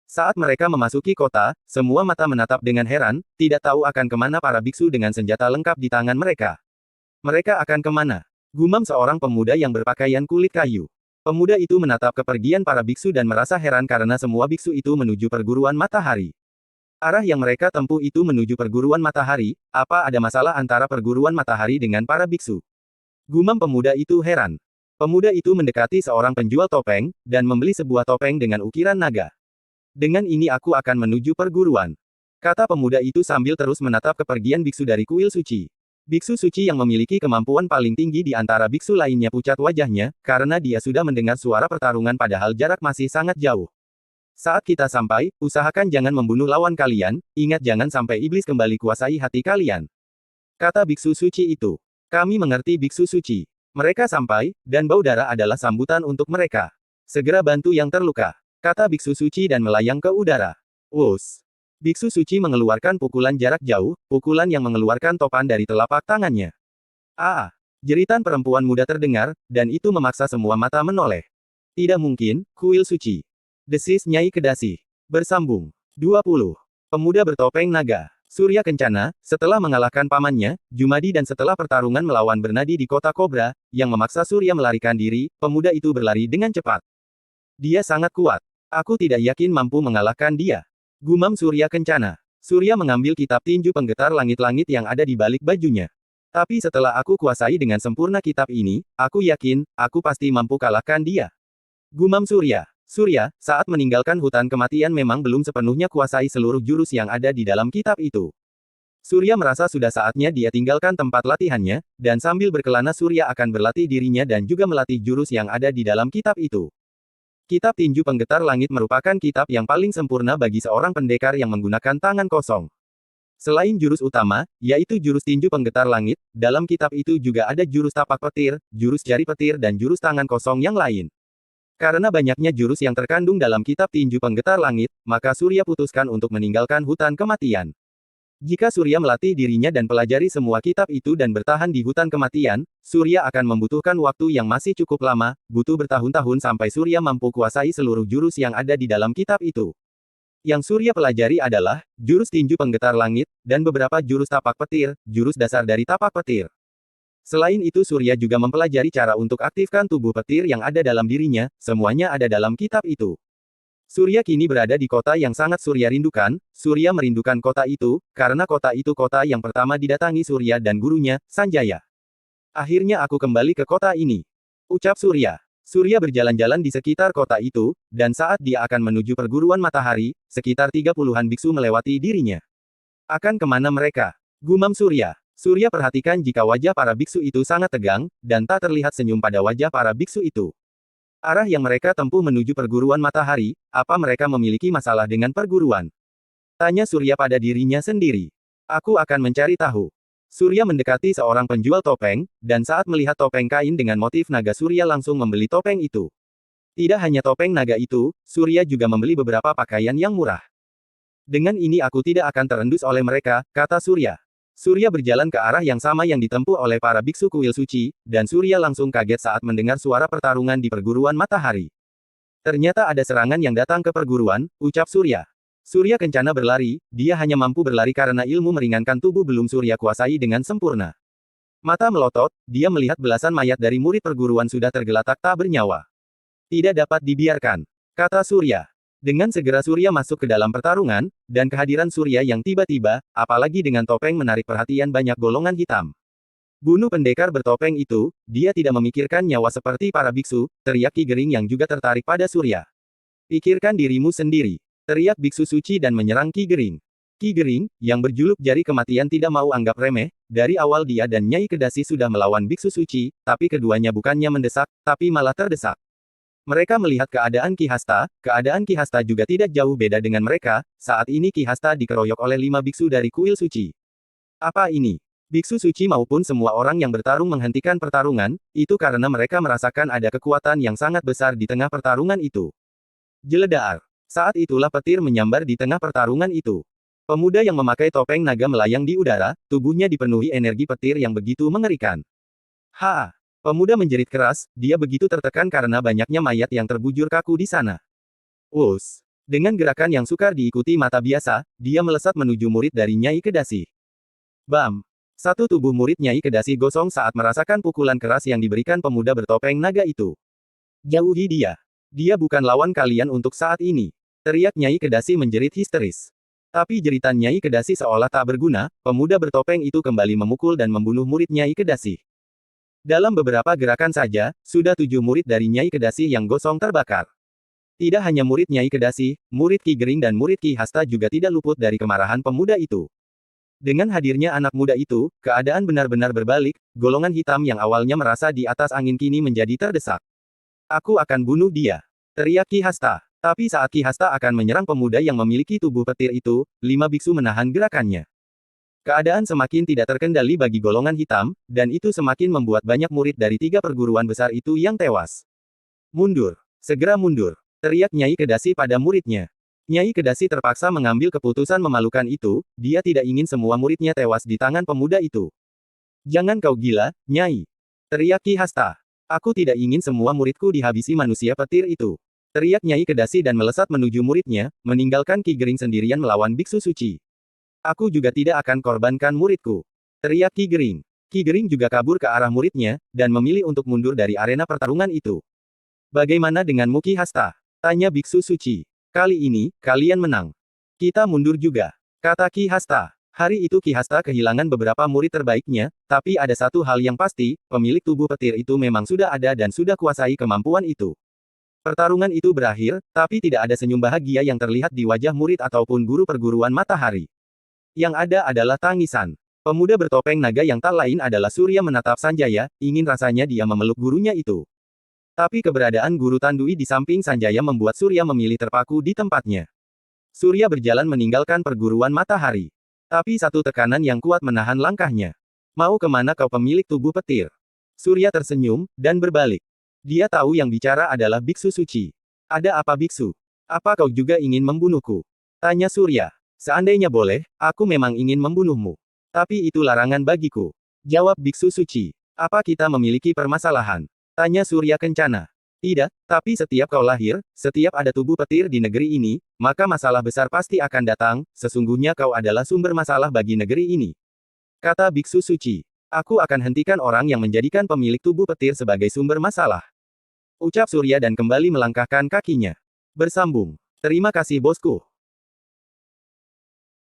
Saat mereka memasuki kota, semua mata menatap dengan heran, tidak tahu akan kemana para biksu dengan senjata lengkap di tangan mereka. Mereka akan kemana? Gumam seorang pemuda yang berpakaian kulit kayu. Pemuda itu menatap kepergian para biksu dan merasa heran karena semua biksu itu menuju perguruan matahari. Arah yang mereka tempuh itu menuju perguruan matahari, apa ada masalah antara perguruan matahari dengan para biksu? Gumam pemuda itu heran. Pemuda itu mendekati seorang penjual topeng, dan membeli sebuah topeng dengan ukiran naga. Dengan ini aku akan menuju perguruan, kata pemuda itu sambil terus menatap kepergian biksu dari kuil suci. Biksu suci yang memiliki kemampuan paling tinggi di antara biksu lainnya pucat wajahnya, karena dia sudah mendengar suara pertarungan padahal jarak masih sangat jauh. Saat kita sampai, usahakan jangan membunuh lawan kalian, ingat jangan sampai iblis kembali kuasai hati kalian. Kata biksu suci itu. Kami mengerti biksu suci. Mereka sampai, dan bau darah adalah sambutan untuk mereka. Segera bantu yang terluka, kata biksu suci dan melayang ke udara. Wus! Biksu suci mengeluarkan pukulan jarak jauh, pukulan yang mengeluarkan topan dari telapak tangannya. Jeritan perempuan muda terdengar, dan itu memaksa semua mata menoleh. Tidak mungkin, kuil suci. Desis Nyai Kedasi. Bersambung. 20. Pemuda bertopeng naga. Surya Kencana, setelah mengalahkan pamannya, Jumadi dan setelah pertarungan melawan Bernadi di kota Kobra, yang memaksa Surya melarikan diri, pemuda itu berlari dengan cepat. Dia sangat kuat. Aku tidak yakin mampu mengalahkan dia. Gumam Surya Kencana. Surya mengambil kitab tinju penggetar langit-langit yang ada di balik bajunya. Tapi setelah aku kuasai dengan sempurna kitab ini, aku yakin, aku pasti mampu kalahkan dia. Gumam Surya. Surya, saat meninggalkan hutan kematian memang belum sepenuhnya kuasai seluruh jurus yang ada di dalam kitab itu. Surya merasa sudah saatnya dia tinggalkan tempat latihannya, dan sambil berkelana Surya akan berlatih dirinya dan juga melatih jurus yang ada di dalam kitab itu. Kitab Tinju Penggetar Langit merupakan kitab yang paling sempurna bagi seorang pendekar yang menggunakan tangan kosong. Selain jurus utama, yaitu jurus Tinju Penggetar Langit, dalam kitab itu juga ada jurus tapak petir, jurus jari petir dan jurus tangan kosong yang lain. Karena banyaknya jurus yang terkandung dalam kitab Tinju Penggetar Langit, maka Surya putuskan untuk meninggalkan hutan kematian. Jika Surya melatih dirinya dan pelajari semua kitab itu dan bertahan di hutan kematian, Surya akan membutuhkan waktu yang masih cukup lama, butuh bertahun-tahun sampai Surya mampu kuasai seluruh jurus yang ada di dalam kitab itu. Yang Surya pelajari adalah, jurus Tinju Penggetar Langit, dan beberapa jurus tapak petir, jurus dasar dari tapak petir. Selain itu Surya juga mempelajari cara untuk aktifkan tubuh petir yang ada dalam dirinya, semuanya ada dalam kitab itu. Surya kini berada di kota yang sangat Surya rindukan. Surya merindukan kota itu, karena kota itu kota yang pertama didatangi Surya dan gurunya, Sanjaya. Akhirnya aku kembali ke kota ini, ucap Surya. Surya berjalan-jalan di sekitar kota itu, dan saat dia akan menuju perguruan matahari, sekitar 30-an biksu melewati dirinya. Akan kemana mereka? Gumam Surya. Surya perhatikan jika wajah para biksu itu sangat tegang, dan tak terlihat senyum pada wajah para biksu itu. Arah yang mereka tempuh menuju perguruan matahari, apa mereka memiliki masalah dengan perguruan? Tanya Surya pada dirinya sendiri. Aku akan mencari tahu. Surya mendekati seorang penjual topeng, dan saat melihat topeng kain dengan motif naga Surya langsung membeli topeng itu. Tidak hanya topeng naga itu, Surya juga membeli beberapa pakaian yang murah. Dengan ini aku tidak akan terendus oleh mereka, kata Surya. Surya berjalan ke arah yang sama yang ditempuh oleh para biksu kuil suci, dan Surya langsung kaget saat mendengar suara pertarungan di perguruan matahari. Ternyata ada serangan yang datang ke perguruan, ucap Surya. Surya kencana berlari, dia hanya mampu berlari karena ilmu meringankan tubuh belum Surya kuasai dengan sempurna. Mata melotot, dia melihat belasan mayat dari murid perguruan sudah tergeletak tak bernyawa. Tidak dapat dibiarkan, kata Surya. Dengan segera Surya masuk ke dalam pertarungan, dan kehadiran Surya yang tiba-tiba, apalagi dengan topeng menarik perhatian banyak golongan hitam. Bunuh pendekar bertopeng itu, dia tidak memikirkan nyawa seperti para biksu, teriak Ki Gering yang juga tertarik pada Surya. Pikirkan dirimu sendiri, teriak biksu suci dan menyerang Ki Gering. Ki Gering, yang berjuluk jari kematian tidak mau anggap remeh, dari awal dia dan Nyai Kedasi sudah melawan biksu suci, tapi keduanya bukannya mendesak, tapi malah terdesak. Mereka melihat keadaan Ki Hasta juga tidak jauh beda dengan mereka, saat ini Ki Hasta dikeroyok oleh 5 biksu dari kuil suci. Apa ini? Biksu suci maupun semua orang yang bertarung menghentikan pertarungan, itu karena mereka merasakan ada kekuatan yang sangat besar di tengah pertarungan itu. Jeledar. Saat itulah petir menyambar di tengah pertarungan itu. Pemuda yang memakai topeng naga melayang di udara, tubuhnya dipenuhi energi petir yang begitu mengerikan. Ha! Pemuda menjerit keras, dia begitu tertekan karena banyaknya mayat yang terbujur kaku di sana. Wus! Dengan gerakan yang sukar diikuti mata biasa, dia melesat menuju murid dari Nyai Kedasi. Bam! Satu tubuh murid Nyai Kedasi gosong saat merasakan pukulan keras yang diberikan pemuda bertopeng naga itu. Jauhi dia! Dia bukan lawan kalian untuk saat ini. Teriak Nyai Kedasi menjerit histeris. Tapi jeritan Nyai Kedasi seolah tak berguna, pemuda bertopeng itu kembali memukul dan membunuh murid Nyai Kedasi. Dalam beberapa gerakan saja, sudah 7 murid dari Nyai Kedasi yang gosong terbakar. Tidak hanya murid Nyai Kedasi, murid Ki Gering dan murid Ki Hasta juga tidak luput dari kemarahan pemuda itu. Dengan hadirnya anak muda itu, keadaan benar-benar berbalik, golongan hitam yang awalnya merasa di atas angin kini menjadi terdesak. Aku akan bunuh dia, teriak Ki Hasta. Tapi saat Ki Hasta akan menyerang pemuda yang memiliki tubuh petir itu, 5 biksu menahan gerakannya. Keadaan semakin tidak terkendali bagi golongan hitam, dan itu semakin membuat banyak murid dari 3 perguruan besar itu yang tewas. Mundur! Segera mundur! Teriak Nyai Kedasi pada muridnya. Nyai Kedasi terpaksa mengambil keputusan memalukan itu, dia tidak ingin semua muridnya tewas di tangan pemuda itu. Jangan kau gila, Nyai! Teriak Ki Hasta. Aku tidak ingin semua muridku dihabisi manusia petir itu. Teriak Nyai Kedasi dan melesat menuju muridnya, meninggalkan Ki Gering sendirian melawan biksu suci. Aku juga tidak akan korbankan muridku. Teriak Ki Gering. Ki Gering juga kabur ke arah muridnya, dan memilih untuk mundur dari arena pertarungan itu. Bagaimana denganmu Ki Hasta? Tanya biksu suci. Kali ini, kalian menang. Kita mundur juga, kata Ki Hasta. Hari itu Ki Hasta kehilangan beberapa murid terbaiknya, tapi ada satu hal yang pasti, pemilik tubuh petir itu memang sudah ada dan sudah kuasai kemampuan itu. Pertarungan itu berakhir, tapi tidak ada senyum bahagia yang terlihat di wajah murid ataupun guru perguruan matahari. Yang ada adalah tangisan. Pemuda bertopeng naga yang tak lain adalah Surya menatap Sanjaya, ingin rasanya dia memeluk gurunya itu. Tapi keberadaan guru Tandui di samping Sanjaya membuat Surya memilih terpaku di tempatnya. Surya berjalan meninggalkan perguruan matahari. Tapi satu tekanan yang kuat menahan langkahnya. Mau kemana kau pemilik tubuh petir? Surya tersenyum, dan berbalik. Dia tahu yang bicara adalah biksu suci. Ada apa biksu? Apa kau juga ingin membunuhku? Tanya Surya. Seandainya boleh, aku memang ingin membunuhmu. Tapi itu larangan bagiku. Jawab biksu suci. Apa kita memiliki permasalahan? Tanya Surya Kencana. Tidak, tapi setiap kau lahir, setiap ada tubuh petir di negeri ini, maka masalah besar pasti akan datang, sesungguhnya kau adalah sumber masalah bagi negeri ini. Kata biksu suci. Aku akan hentikan orang yang menjadikan pemilik tubuh petir sebagai sumber masalah. Ucap Surya dan kembali melangkahkan kakinya. Bersambung. Terima kasih bosku.